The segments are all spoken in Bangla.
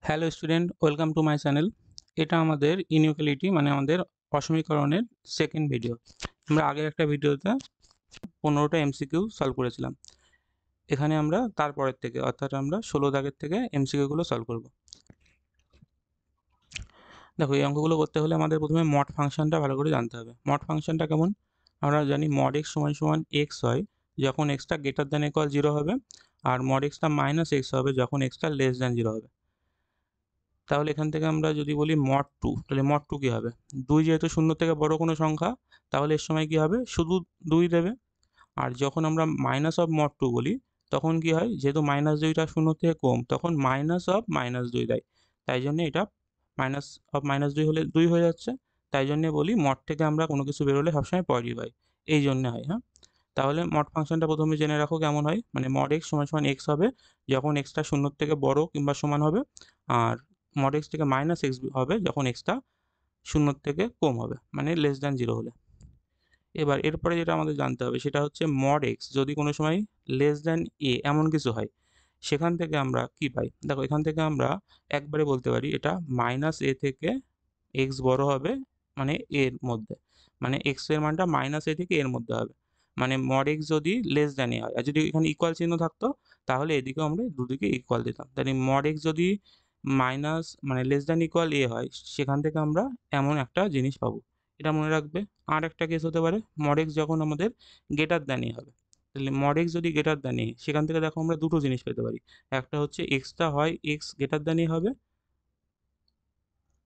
Hello student, welcome to my channel. এটা আমাদের ইনইকুয়ালিটি মানে আমাদের অসমীকরণের সেকেন্ড ভিডিও। আমরা আগের একটা ভিডিওতে 15টা এমসিকিউ সলভ করেছিলাম। এখানে আমরা তারপরের থেকে অর্থাৎ আমরা 16 দাগের থেকে এমসিকিউগুলো সলভ করব। দেখো, এই অঙ্কগুলো করতে হলে আমাদের প্রথমে মড ফাংশনটা ভালো করে জানতে হবে। মড ফাংশনটা কেমন? আমরা জানি মড এক্স সমান সমান এক্স হয় যখন এক্সটা গ্রেটার দ্যান ইকুয়াল 0 হবে, আর মড এক্সটা মাইনাস এক্স হবে যখন এক্সটা লেস দ্যান 0 হবে। তাহলে এখান থেকে আমরা যদি বলি মড টু, তাহলে মড টু কী হবে? 2 যেহেতু শূন্য থেকে বড় কোনো সংখ্যা, তাহলে এর সময় কী হবে? শুধু 2 দেবে। আর যখন আমরা মাইনাস অফ মড টু বলি তখন কী হয়? যেহেতু মাইনাস 2টা শূন্য থেকে কম, তখন মাইনাস অফ মাইনাস 2 দেয়। তাই জন্যে এটা মাইনাস অফ মাইনাস 2 হলে 2 হয়ে যাচ্ছে। তাই জন্যে বলি মড থেকে আমরা কোনো কিছু বেরোলে সবসময় পজিটিভ হয়, এই জন্যে হয়। হ্যাঁ, তাহলে মড ফাংশনটা প্রথমে জেনে রাখো কেমন হয়। মানে মড এক্স সমান সমান এক্স হবে যখন এক্সটা শূন্যর থেকে বড় কিংবা সমান হবে, আর মড এক্স থেকে মাইনাস এক্স হবে যখন এক্সটা শূন্যর থেকে কম হবে, মানে লেস দ্যান 0 হলে। এবার এরপরে যেটা আমাদের জানতে হবে সেটা হচ্ছে মড এক্স যদি কোনো সময় লেস দ্যান এ এমন কিছু হয়, সেখান থেকে আমরা কি পাই? দেখো, এখান থেকে আমরা একবারে বলতে পারি এটা মাইনাস এ থেকে এক্স বড় হবে, মানে এর মধ্যে, মানে এক্স এর মানটা মাইনাস এ থেকে এর মধ্যে হবে। মানে মড এক্স যদি লেস দ্যান এ হয়, আর যদি এখানে ইকুয়াল চিহ্ন থাকতো তাহলে এদিকেও আমরা দুদিকে ইকুয়াল দিতাম। তাহলে মড এক্স যদি মাইনাস মানে লেস দ্যান ইকুয়াল এ হয়, সেখান থেকে আমরা এমন একটা জিনিস পাবো। এটা মনে রাখবে। আর একটা কেস হতে পারে মড এক্স যখন আমাদের গ্রেটার দ্যান এ হবে। তাহলে মড এক্স যদি গ্রেটার দ্যান এ, সেখান থেকে দেখো আমরা দুটো জিনিস পেতে পারি। একটা হচ্ছে এক্সটা হয় এক্স গ্রেটার দ্যান এ হবে,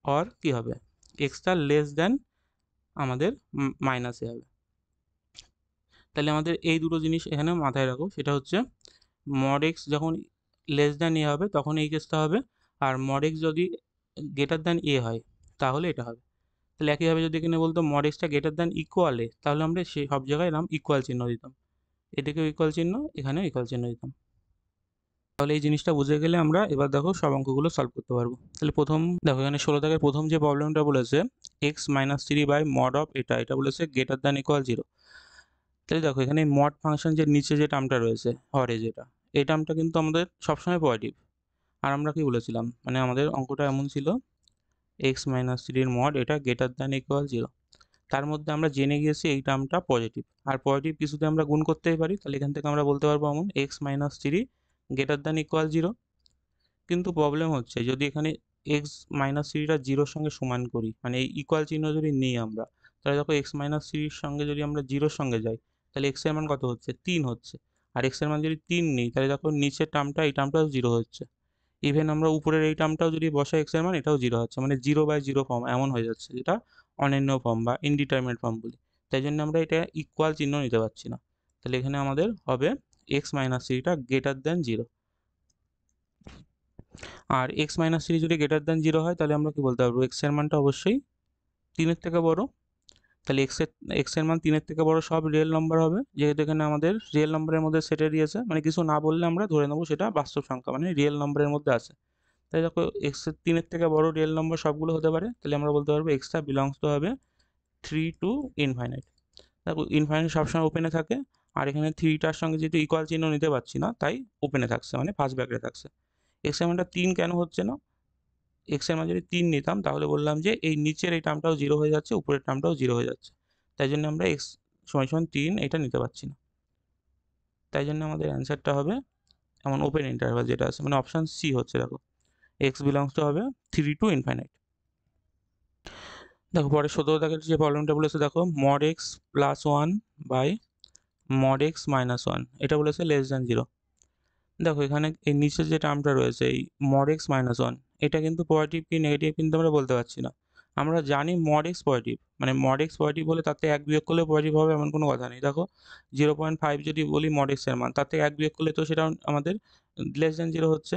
আর কি হবে? এক্সটা লেস দ্যান আমাদের মাইনাসে হবে। তাহলে আমাদের এই দুটো জিনিস এখানে মাথায় রাখো। সেটা হচ্ছে মড এক্স যখন লেস দ্যান এ হবে তখন এই কেসটা হবে, আর মড এক্স যদি গ্রেটার দ্যান এ হয় তাহলে এটা হবে। তাহলে একইভাবে যদি এখানে বলতো মড এক্সটা গ্রেটার দ্যান ইকুয়াল এ, তাহলে আমরা সেই সব জায়গায় এরকম ইকুয়াল চিহ্ন দিতাম। এদিকেও ইকুয়াল চিহ্ন, এখানেও ইকুয়াল চিহ্ন দিতাম। তাহলে এই জিনিসটা বুঝে গেলে আমরা এবার দেখো সব অঙ্কগুলো সলভ করতে পারবো। তাহলে প্রথম দেখো, এখানে 16 দাগের প্রথম যে প্রবলেমটা বলেছে X minus 3 by mod of এটা বলেছে গ্রেটার দ্যান ইকুয়াল 0। তাহলে দেখো, এখানে মড ফাংশন যে নিচে যে টার্মটা রয়েছে হরে যেটা, এই টার্মটা কিন্তু আমাদের সবসময় পজিটিভ। আর আমরা কি বলেছিলাম, মানে আমাদের অঙ্কটা এমন ছিল এক্স মাইনাস 3 মড এটা গ্রেটার দ্যান ইকুয়াল 0। তার মধ্যে আমরা জেনে গিয়েছি এই টার্মটা পজিটিভ, আর পজিটিভ কিছুতে আমরা গুণ করতেই পারি। তাহলে এখান থেকে আমরা বলতে পারবো এমন x minus 3 greater than equal 0। কিন্তু প্রবলেম হচ্ছে যদি এখানে এক্স মাইনাস 3টা 0-র সঙ্গে সমান করি, মানে এই ইকুয়াল চিহ্ন যদি নিই আমরা, তাহলে দেখো এক্স মাইনাস 3-র সঙ্গে যদি আমরা 0-র সঙ্গে যাই, তাহলে এক্স এর মান কত হচ্ছে? 3 হচ্ছে। আর এক্স এর মান যদি 3 নিই, তাহলে দেখো নিচের টার্মটা এই টার্মটাও 0 হচ্ছে। ইভেন আমরা উপরের এই টার্মটাও যদি বসাই এক্স এর মান, এটাও 0 হচ্ছে, মানে 0/0 ফর্ম এমন হয়ে যাচ্ছে, যেটা অনন্য ফর্ম বা ইনডিটারমিনেট ফর্ম বলি। তাই জন্য আমরা এটা ইকুয়াল চিহ্ন নিতে পারছি না। তাহলে এখানে আমাদের হবে এক্স মাইনাস 3টা গ্রেটার দ্যান 0। আর এক্স মাইনাস 3 যদি গ্রেটার দ্যান 0 হয়, তাহলে আমরা কি বলতে পারবো? এক্স এর মানটা অবশ্যই 3-এর থেকে বড়। তাহলে এক্স এর মান 3-এর থেকে বড় সব রিয়েল নাম্বার হবে, যেহেতু এখানে আমাদের রিয়েল নাম্বারের মধ্যে সেটে দিয়েছে, মানে কিছু না বললে আমরা ধরে নেবো সেটা বাস্তব সংখ্যা, মানে রিয়েল নাম্বারের মধ্যে আছে। তাই দেখো, এক্স এর 3-এর থেকে বড় রিয়েল নাম্বার সবগুলো হতে পারে। তাহলে আমরা বলতে পারবো এক্সটা বিলংস টু হবে 3 টু ইনফাইনাইট। দেখো, ইনফাইনাইট সবসময় ওপেনে থাকে, আর এখানে 3টার সঙ্গে যেহেতু ইকুয়াল চিহ্ন নিতে পারছি না, তাই ওপেনে থাকছে, মানে ফার্স্ট ব্র্যাকেটে থাকছে। এক্স এর মানটা 3 কেন হচ্ছে না? এক্স এর মান যদি 3 নিতাম তাহলে বললাম যে এই নিচের এই টার্মটাও 0 হয়ে যাচ্ছে, উপরের টার্মটাও 0 হয়ে যাচ্ছে। তাই জন্য আমরা এক্স সমান সমান 3 এটা নিতে পারছি না। তাই জন্য আমাদের অ্যান্সারটা হবে এমন ওপেন ইন্টারভাল যেটা আছে, মানে অপশান সি হচ্ছে। দেখো, এক্স বিলংস টু হবে 3 টু ইনফাইনাইট। দেখো, পরে 17 দাগের যে প্রবলেমটা বলেছে, দেখো mod X plus 1 by mod X minus 1 এটা বলেছে লেস দ্যান 0। দেখো, এখানে এই নিচে যে টার্মটা রয়েছে এই মড এক্স মাইনাস 1, এটা কিন্তু পজিটিভ কি নেগেটিভ কিন্তু আমরা বলতে পারছি না। আমরা জানি মড এক্স পজিটিভ, মানে মড এক্স পজিটিভ হলে তাতে 1 বিয়োগ করলে পজিটিভ হবে এমন কোনো কথা নেই। দেখো, 0.5 যদি বলি মড এক্স এর মান, তাতে 1 বিয়োগ করলে তো সেটা আমাদের লেস দ্যান 0 হচ্ছে।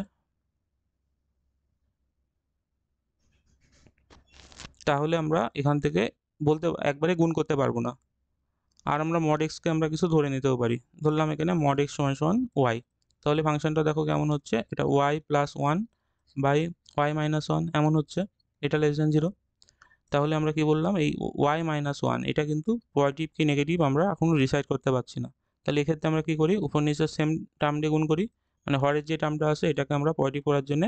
তাহলে আমরা এখান থেকে বলতে একবারে গুণ করতে পারবো না। আর আমরা মড এক্সকে আমরা কিছু ধরে নিতেও পারি। ধরলাম এখানে মড এক্স সমান সমান ওয়াই। তাহলে ফাংশনটা দেখো কেমন হচ্ছে, এটা Y plus 1 by Y minus 1 এমন হচ্ছে, এটা লেস দ্যান 0। তাহলে আমরা কি বললাম, এই ওয়াই মাইনাস 1 এটা কিন্তু পজিটিভ কি নেগেটিভ আমরা এখনও ডিসাইড করতে পারছি না। তাহলে এক্ষেত্রে আমরা কি করি, উপর নিচের সেম টার্ম দিয়ে গুণ করি, মানে হরের যে টার্মটা আছে এটাকে আমরা পজিটিভ করার জন্য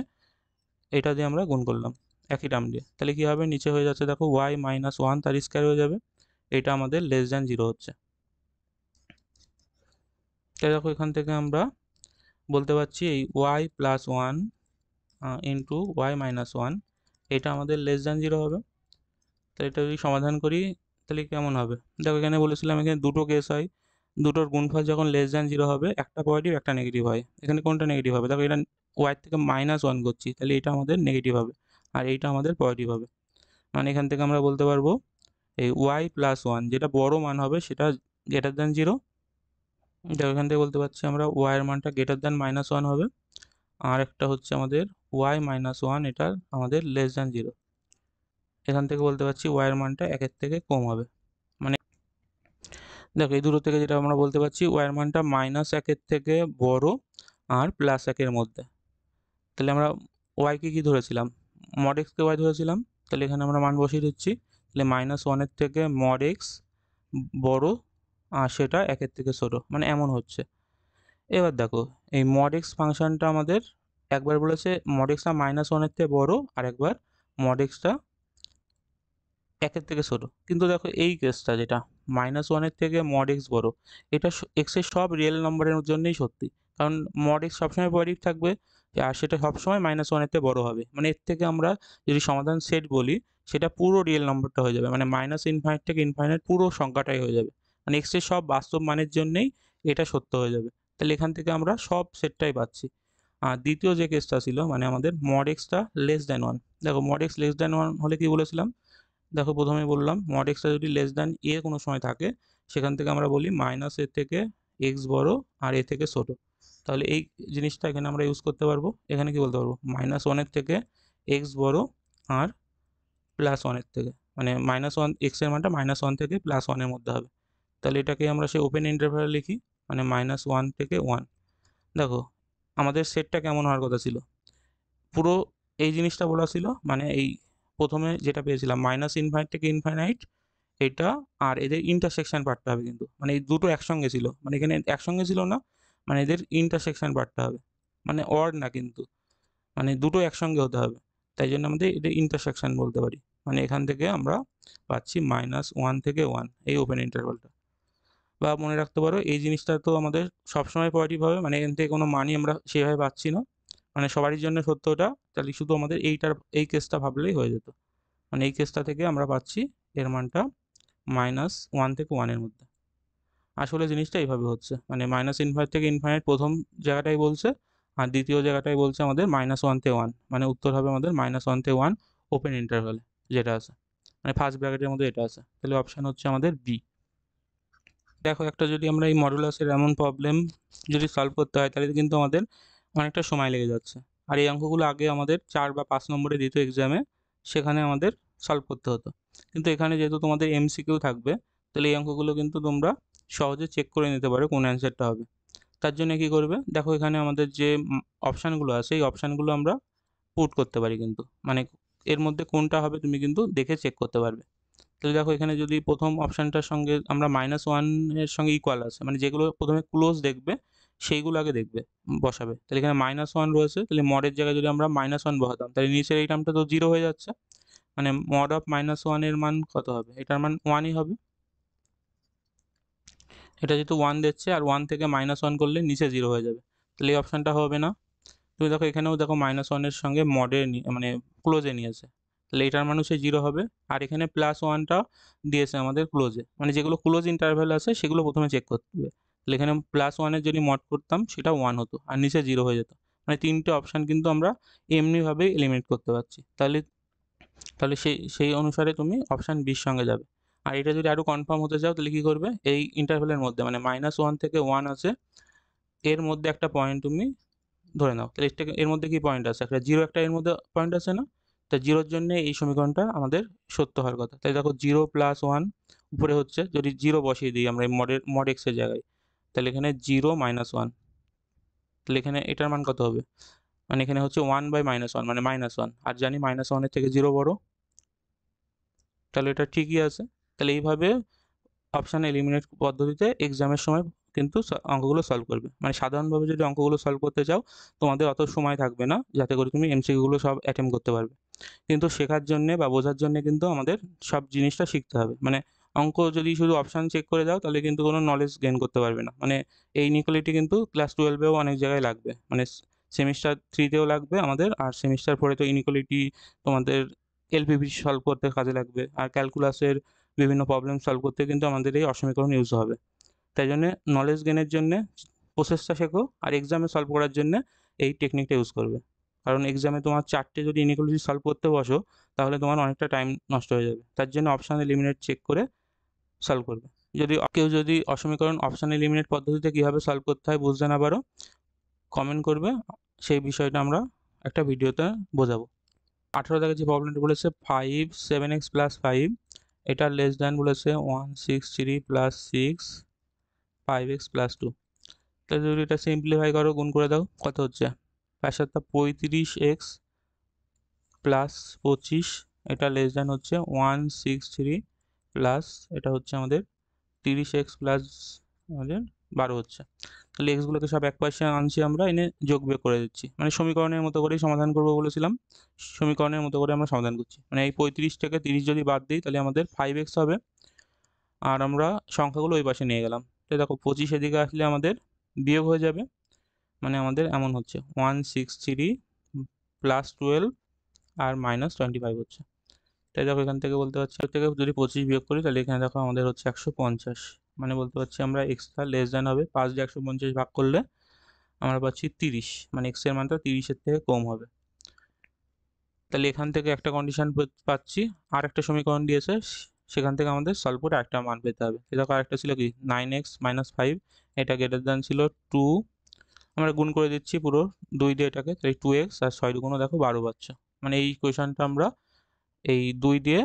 এটা দিয়ে আমরা গুণ করলাম একই টার্ম দিয়ে, তাহলে কী হবে, নিচে হয়ে যাচ্ছে দেখো ওয়াই মাইনাস ওয়ান তার স্কোয়ার হয়ে যাবে, এটা আমাদের লেস দ্যান জিরো হচ্ছে। তাহলে দেখো এখান থেকে আমরা বলতে পারছি এই Y plus one into Y minus one এটা আমাদের লেস দ্যান জিরো হবে। তাহলে এটা যদি সমাধান করি তাহলে কেমন হবে, দেখো এখানে বলেছিলাম এখানে দুটো কেস হয়, দুটোর গুণফল যখন লেস দ্যান জিরো হবে একটা পজিটিভ একটা নেগেটিভ হয়, এখানে কোনটা নেগেটিভ হবে, দেখো এটা ওয়াই থেকে মাইনাস ওয়ান করছি তাহলে এটা আমাদের নেগেটিভ হবে আর এইটা আমাদের পজিটিভ হবে। মানে এখান থেকে আমরা বলতে পারবো এই ওয়াই প্লাস ওয়ান যেটা বড় মান হবে সেটা গ্রেটার দ্যান জিরো, দেখো এখান থেকে বলতে পারছি আমরা ওয়াই এর মানটা গ্রেটার দ্যান মাইনাস ওয়ান হবে, আর একটা হচ্ছে আমাদের ওয়াই মাইনাস ওয়ান এটা আমাদের লেস দ্যান জিরো, এখান থেকে বলতে পারছি ওয়াই এর মানটা একের থেকে কম হবে। মানে দেখো এই দুটো থেকে যেটা আমরা বলতে পারছি ওয়াই এর মানটা মাইনাস একের থেকে বড় আর প্লাস একের মধ্যে, তাহলে আমরা ওয়াইকে কি ধরেছিলাম, মড এক্সকে ওয়াই ধরেছিলাম, তাহলে এখানে আমরা মান বসিয়ে দিচ্ছি, তাহলে মাইনাস ওয়ানের থেকে মড এক্স বড় আর সেটা একের থেকে ছোটো, মানে এমন হচ্ছে। এবার দেখো এই মড এক্স ফাংশনটা আমাদের একবার বলেছে মড এক্সটা মাইনাস ওয়ানের থেকে বড় আর একবার মড এক্সটা একের থেকে ছোটো, কিন্তু দেখো এই কেসটা যেটা মাইনাস ওয়ানের থেকে মড এক্স বড়, এটা এক্সের সব রিয়েল নম্বরের জন্যই সত্যি, কারণ মড এক্স সবসময় পজিটিভ থাকবে আর সেটা সবসময় মাইনাস ওয়ানের থেকে বড় হবে, মানে এর থেকে আমরা যদি সমাধান সেট বলি সেটা পুরো রিয়েল নম্বরটা হয়ে যাবে, মানে মাইনাস ইনফাইনাইট থেকে ইনফাইনাইট পুরো সংখ্যাটাই হয়ে যাবে, মানে এক্সের সব বাস্তব মানের জন্যেই এটা সত্য হয়ে যাবে, তাহলে এখান থেকে আমরা সব সেটটাই পাচ্ছি। আর দ্বিতীয় যে কেসটা ছিল মানে আমাদের মড এক্সটা লেস দ্যান ওয়ান, দেখো mod X less than one হলে কি বলেছিলাম, দেখো প্রথমে বললাম মড এক্সটা যদি লেস দ্যান এ কোনো সময় থাকে সেখান থেকে আমরা বলি মাইনাস এর থেকে এক্স বড় আর এ থেকে ছোট, তাহলে এই জিনিসটা এখানে আমরা ইউজ করতে পারবো, এখানে কি বলতে পারবো মাইনাস ওয়ানের থেকে এক্স বড় আর প্লাস ওয়ানের থেকে, মানে মাইনাস ওয়ান এক্সের মানটা মাইনাস ওয়ান থেকে প্লাস ওয়ানের মধ্যে হবে, তাহলে এটাকে আমরা সেই ওপেন ইন্টারভ্যালে লিখি, মানে মাইনাস ওয়ান থেকে ওয়ান। দেখো আমাদের সেটটা কেমন হওয়ার কথা ছিল, পুরো এই জিনিসটা বলা ছিল, মানে এই প্রথমে যেটা পেয়েছিলাম মাইনাস ইনফাইনাইট থেকে ইনফাইনাইট এটা আর এদের ইন্টারসেকশন পার্টটা হবে, কিন্তু মানে এই দুটো একসঙ্গে ছিল, মানে এখানে একসঙ্গে ছিল না, মানে এদের ইন্টারসেকশন পার্টটা হবে, মানে অর না কিন্তু, মানে দুটো একসঙ্গে হতে হবে, তাই জন্য আমাদের এটা ইন্টারসেকশন বলতে পারি, মানে এখান থেকে আমরা পাচ্ছি মাইনাস ওয়ান থেকে ওয়ান এই ওপেন ইন্টারভালটা। বা মনে রাখতে পারো এই জিনিসটা তো আমাদের সবসময় পজিটিভ হবে, মানে এখান থেকে কোনো মানই আমরা সেভাবে পাচ্ছি না, মানে সবারই জন্য সত্য ওটা, তাহলে শুধু আমাদের এই কেসটা ভাবলেই হয়ে যেত, মানে এই কেসটা থেকে আমরা পাচ্ছি এর মানটা মাইনাস ওয়ান থেকে ওয়ানের মধ্যে। আসলে জিনিসটা এইভাবে হচ্ছে, মানে মাইনাস ইনফাইনাইট থেকে ইনফাইনাইট প্রথম জায়গাটাই বলছে আর দ্বিতীয় জায়গাটাই বলছে আমাদের মাইনাস ওয়ান থেকে ওয়ান, মানে উত্তর হবে আমাদের মাইনাস ওয়ান থেকে ওয়ান ওপেন ইন্টারভ্যালে যেটা আছে, মানে ফার্স্ট ব্র্যাকেটের মধ্যে এটা আছে, তাহলে অপশান হচ্ছে আমাদের বি। দেখো একটা যদি আমরা এই মডুলাসের এমন প্রবলেম যদি সলভ করতে হয় তাহলে কিন্তু আমাদের অনেকটা সময় লেগে যাচ্ছে, আর এই অঙ্কগুলো আগে আমাদের 4 বা 5 নম্বরে দিত এক্সামে, সেখানে আমাদের সলভ করতে হতো, কিন্তু এখানে যেহেতু তোমাদের এমসিকিউ থাকবে তাহলে এই অঙ্কগুলো কিন্তু তোমরা সহজে চেক করে নিতে পারো কোন অ্যান্সারটা হবে। তার জন্য কি করবে, দেখো এখানে আমাদের যে অপশানগুলো আছে এই অপশানগুলো আমরা পুট করতে পারি, কিন্তু মানে এর মধ্যে কোনটা হবে তুমি কিন্তু দেখে চেক করতে পারবে। তাহলে দেখো এখানে যদি প্রথম অপশানটার সঙ্গে আমরা মাইনাস ওয়ানের সঙ্গে ইকুয়াল আছে, মানে যেগুলো প্রথমে ক্লোজ দেখবে সেইগুলো আগে দেখবে বসাবে, তাহলে এখানে মাইনাস ওয়ান রয়েছে, তাহলে মডের জায়গায় যদি আমরা মাইনাস ওয়ান বসাতাম তাহলে নিচের এই টার্মটা তো জিরো হয়ে যাচ্ছে, মানে মড অফ মাইনাস ওয়ানের মান কত হবে, এটার মান ওয়ানই হবে, এটা যেহেতু ওয়ান দিচ্ছে আর ওয়ান থেকে মাইনাস ওয়ান করলে নিচে জিরো হয়ে যাবে, তাহলে এই অপশানটা হবে না। তুমি দেখো এখানেও দেখো মাইনাস ওয়ানের সঙ্গে মডে মানে ক্লোজে নিয়েছে, তাহলে এটার মানুষ সেই জিরো হবে, আর এখানে প্লাস ওয়ানটা দিয়েছে আমাদের ক্লোজে, মানে যেগুলো ক্লোজ ইন্টারভ্যাল আছে সেগুলো প্রথমে চেক করতে হবে, তাহলে এখানে প্লাস ওয়ানের যদি মড করতাম সেটা ওয়ান হতো আর নিচে জিরো হয়ে যেত, মানে তিনটে অপশান কিন্তু আমরা এমনিভাবেই এলিমিনেট করতে পারছি, তাহলে তাহলে সেই সেই অনুসারে তুমি অপশান বির সঙ্গে যাবে। আর এটা যদি আরও কনফার্ম হতে চাও তাহলে কী করবে, এই ইন্টারভ্যালের মধ্যে মানে মাইনাস ওয়ান থেকে ওয়ান আছে এর মধ্যে একটা পয়েন্ট তুমি ধরে নাও, তাহলে এর মধ্যে কি পয়েন্ট আছে, একটা জিরো একটা এর মধ্যে পয়েন্ট আছে না, তা জিরোর জন্য এই সমীকরণটা আমাদের সত্য হওয়ার কথা, তাই দেখো জিরো প্লাস ওয়ান উপরে হচ্ছে, যদি জিরো বসিয়ে দিই আমরা এই মড এক্সের জায়গায় তাহলে এখানে জিরো মাইনাস ওয়ান, তাহলে এখানে এটার মান কত হবে, মানে এখানে হচ্ছে ওয়ান বাই মাইনাস ওয়ান মানে মাইনাস ওয়ান, আর জানি মাইনাস ওয়ানের থেকে জিরো বড়, তাহলে এটা ঠিকই আছে। তাহলে এইভাবে অপশান এলিমিনেট পদ্ধতিতে এক্সামের সময় কিন্তু অঙ্কগুলো সলভ করবে। মানে সাধারণভাবে যদি অঙ্কগুলো সলভ করতে চাও তোমাদের অত সময় থাকবে না যাতে করে তুমি এমসিকিউগুলো সব অ্যাটেম্প্ট করতে পারবে। কিন্তু শেখার জন্যে বা বোঝার জন্যে কিন্তু আমাদের সব জিনিসটা শিখতে হবে। মানে অঙ্ক যদি শুধু অপশান চেক করে যাও তাহলে কিন্তু কোনো নলেজ গেইন করতে পারবে না। মানে এই ইনইকুয়ালিটি কিন্তু ক্লাস 12এও অনেক জায়গায় লাগবে। মানে সেমিস্টার 3তেও লাগবে আমাদের, আর সেমিস্টার 4 তো ইনইকুয়ালিটি তোমাদের এলপিভি সলভ করতে কাজে লাগবে, আর ক্যালকুলাসের বিভিন্ন প্রবলেম সলভ করতে কিন্তু আমাদের এই অসমীকরণ ইউজ হবে। তাই জন্যে নলেজ গেইনের জন্যে প্রসেসটা শেখো, আর এক্সামে সলভ করার জন্যে এই টেকনিকটা ইউজ করবে। কারণ এক্সামে তোমার 4টে যদি ইনইকুয়ালিটি সলভ করতে বসো তাহলে তোমার অনেকটা টাইম নষ্ট হয়ে যাবে। তার জন্য অপশান এলিমিনেট চেক করে সলভ করবে। যদি কেউ যদি অসমীকরণ অপশান এলিমিনেট পদ্ধতিতে কীভাবে সলভ করতে হয় বুঝতে না পারো, কমেন্ট করবে, সেই বিষয়টা আমরা একটা ভিডিওতে বোঝাবো। 18 দাগে যে প্রবলেমটা বলেছে 5 7x প্লাস 5, এটা লেস দ্যান বলেছে 163 প্লাস 6 5x প্লাস 2। তাহলে যদি এটা সিম্পলিফাই করো, গুণ করে দাও, কত হচ্ছে 5×7 35x প্লাস 25, এটা লেস দ্যান হচ্ছে 163 প্লাস এটা হচ্ছে আমাদের 30x প্লাস আমাদের 12 হচ্ছে। তাহলে এক্সগুলোকে সব এক পাশে আনছি আমরা, এনে যোগ বিয়োগ করে দিচ্ছি। মানে সমীকরণের মতো করেই সমাধান করবো বলেছিলাম, সমীকরণের মতো করে আমরা সমাধান করছি। মানে এই 35 থেকে 30 যদি বাদ দিই তাহলে আমাদের 5x হবে, আর আমরা সংখ্যাগুলো ওই পাশে নিয়ে গেলাম। তো দেখো 25 এদিকে আসলে আমাদের বিয়োগ হয়ে যাবে, মানে আমাদের এমন হচ্ছে 163 প্লাস 12 আর মাইনাস 25 হচ্ছে। তাই দেখো এখান থেকে বলতে পারছি, থেকে যদি 25 বিয়োগ করি তাহলে এখানে দেখো আমাদের হচ্ছে 150। মানে বলতে পারছি আমরা এক্সটা লেস দ্যান হবে, 5 দিয়ে 150 ভাগ করলে আমরা পাচ্ছি 30, মানে এক্সের মানটা 30-এর থেকে কম হবে। তাহলে এখান থেকে একটা কন্ডিশন পাচ্ছি, আর একটা সমীকরণ দিয়েছে, সেখান থেকে আমাদের সলভ করে একটা মান পেতে হবে। দেখো আরেকটা ছিল কি 9x মাইনাস 5, এটা গ্রেটার দ্যান ছিল 2, আমরা গুণ করে দিচ্ছি পুরো 2 দিয়ে এটাকে, তাহলে 2x আর 6 দুগুণও দেখো 12 পাচ্ছ। মানে এই কোয়েশনটা আমরা এই 2 দিয়ে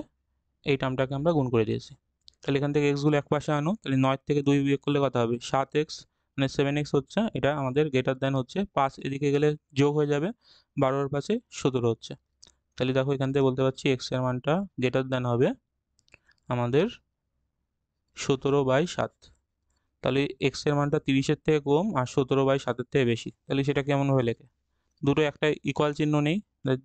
এই টার্মটাকে আমরা গুণ করে দিয়েছি। তাহলে এখান থেকে এক্সগুলো এক পাশে আনো, তাহলে 9 থেকে 2 বিয়োগ করলে কত হবে 7x, মানে 7x হচ্ছে, এটা আমাদের গ্রেটার দ্যান হচ্ছে 5 এদিকে গেলে যোগ হয়ে যাবে, 12-এর পাশে 17 হচ্ছে। তাহলে দেখো এখান থেকে বলতে পারছি x এর মানটা গ্রেটার দ্যান হবে আমাদের 17/7। তাহলে x এর মানটা 30-এর থেকে কম আর 17/7-এর থেকে বেশি, তাহলে সেটা কেমনভাবে লেখে, দুটো একটা ইকুয়াল চিহ্ন নেই,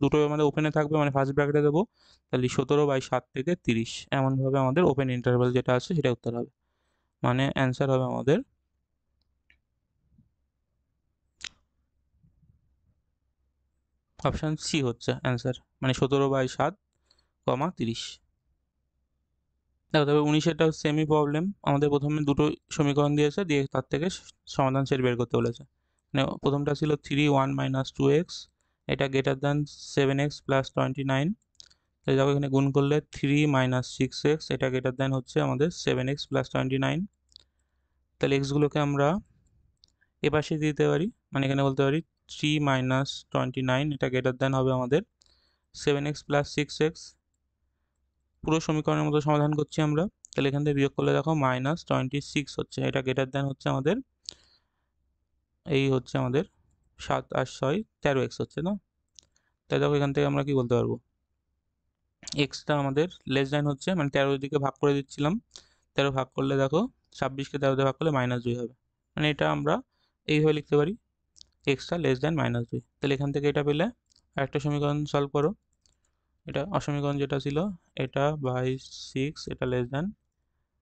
দুটো আমাদের ওপেনে থাকবে, মানে ফার্স্ট ব্র্যাকেটে দেবো, তাহলে 17/7 থেকে 30 এমনভাবে আমাদের ওপেন ইন্টারভ্যাল যেটা আছে সেটা উত্তর হবে। মানে অ্যান্সার হবে আমাদের অপশান সি হচ্ছে অ্যান্সার, মানে 17/7, 30। দেখো তবে 19-এরটা সেমি প্রবলেম, আমাদের প্রথমে দুটো সমীকরণ দিয়েছে, দিয়ে তার থেকে সমাধান সেট বের করতে বলেছে। মানে প্রথমটা ছিল 3 1 মাইনাস 2x, এটা গ্রেটার দ্যান 7x প্লাস 29। তাহলে দেখো এখানে গুণ করলে 3 মাইনাস 6x, এটা গ্রেটার দ্যান হচ্ছে আমাদের 7x প্লাস 29। তাহলে এক্সগুলোকে আমরা এপাশে দিতে পারি, মানে এখানে বলতে পারি 3 মাইনাস 29, এটা গ্রেটার দ্যান হবে আমাদের 7x প্লাস 6x। পুরো সমীকরণের মতো সমাধান করছি আমরা, তাহলে এখান থেকে বিয়োগ করলে দেখো মাইনাস 26 হচ্ছে, এটা গ্রেটার দ্যান হচ্ছে আমাদের এই হচ্ছে আমাদের 7 আর 6 13x হচ্ছে না। তাই দেখো এখান থেকে আমরা কি বলতে পারবো, এক্সটা আমাদের লেস দ্যান হচ্ছে, মানে 13 দিকে ভাগ করে দিচ্ছিলাম, 13 ভাগ করলে দেখো 26কে 13 দিয়ে ভাগ করলে -2 হবে। মানে এটা আমরা এইভাবে লিখতে পারি, এক্সটা লেস দ্যান -2। তাহলে এখান থেকে এটা পেলে আরেকটা সমীকরণ সলভ করো, এটা অসমীকরণ যেটা ছিল এটা বাই 6, এটা লেস দ্যান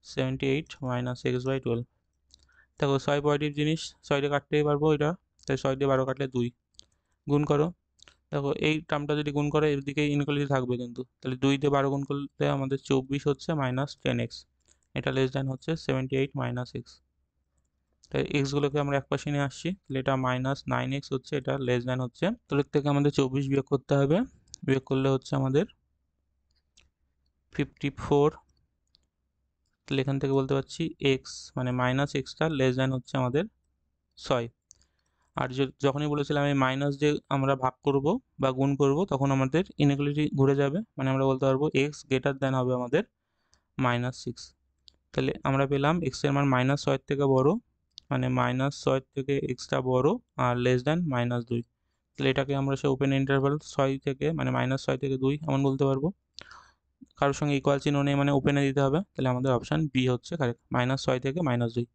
78 মাইনাস x/12। দেখো 6 পজিটিভ জিনিস, 6 দিয়ে কাটতেই পারবো এটা, তাই 6 দিয়ে 12 কাটলে 2, গুণ করো। দেখো এই টার্মটা যদি গুণ করে এদিকে ইনইকুয়ালিটি থাকবে কিন্তু, তাহলে 2 দিয়ে 12 গুণ করলে আমাদের 24 হচ্ছে মাইনাস 10x, এটা লেস দ্যান হচ্ছে 78 মাইনাস x। তাই এক্সগুলোকে আমরা এক পাশে নিয়ে আসছি, তাহলে এটা মাইনাস 9x হচ্ছে, এটা লেস দ্যান হচ্ছে, তাহলে থেকে আমাদের 24 বিয়োগ করতে হবে, বিয়োগ করলে হচ্ছে আমাদের 54। তাহলে এখান থেকে বলতে পারছি এক্স মানে মাইনাস এক্সটা লেস দ্যান হচ্ছে আমাদের 6। আর যখনই বলেছিলাম এই মাইনাস দিয়ে আমরা ভাগ করব বা গুণ করব তখন আমাদের ইনইকুয়ালিটি ঘুরে যাবে, মানে আমরা বলতে পারবো এক্স গ্রেটার দ্যান হবে আমাদের -6। তাহলে আমরা পেলাম এক্সের মান -6 থেকে বড়, মানে -6 থেকে এক্সটা বড় আর লেস দ্যান -2। তাহলে এটাকে আমরা সে ওপেন ইন্টারভাল 6 থেকে মানে -6 থেকে 2 এমন বলতে পারবো। কারোর সঙ্গে ইকুয়াল চিহ্ন নেই, মানে ওপেনে দিতে হবে, তাহলে আমাদের অপশান বি হচ্ছে কারেক্ট, -6 থেকে -2।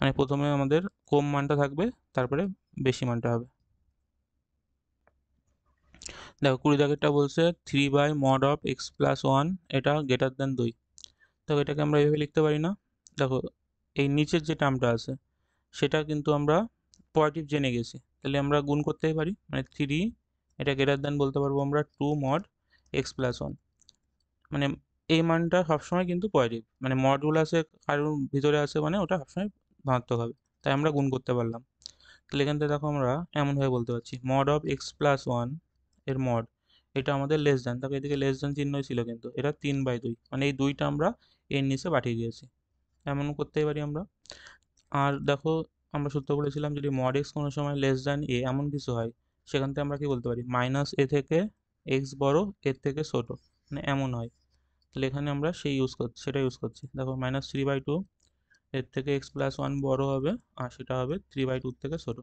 মানে প্রথমে আমাদের কম মানটা থাকবে, তারপরে বেশি মানটা হবে। দেখো 20 দাগেরটা বলছে 3/mod (x+1) এটা গ্রেটার দেন 2। দেখো এটাকে আমরা এইভাবে লিখতে পারি না। দেখো এই নিচের যে টার্মটা আছে সেটা কিন্তু আমরা পজিটিভ জেনে গেছি, তাহলে আমরা গুণ করতেই পারি, মানে 3 এটা গ্রেটার দেন বলতে পারবো আমরা 2 mod (x+1)। মানে এই মানটা সবসময় কিন্তু পজিটিভ, মানে মডুলাসে কারোর ভিতরে আছে মানে ওটা সবসময় ধনাত্মক হবে, তাই আমরা গুণ করতে পারলাম। তাহলে এখান থেকে দেখো আমরা এমনভাবে বলতে পারছি mod(x+1) এর মড, এটা আমাদের লেস দেন, দেখো এদিকে লেস দেন চিহ্ন ছিল কিন্তু এটা 3/2, মানে এই দুইটা আমরা এর নিচে পাঠিয়ে দিয়েছি, এমন করতেই পারি আমরা। আর দেখো আমরা সূত্র বলেছিলাম যদি mod x কোনো সময় লেস দেন এ এমন কিছু হয়, সেখান থেকে আমরা কি বলতে পারি -a থেকে x বড় এর থেকে ছোট, মানে এমন হয়, তাহলে এখানে আমরা সেটা ইউজ করছি। দেখো -3/2 এর থেকে x+1 বড় হবে, আর সেটা হবে 3/2 থেকে ছোট,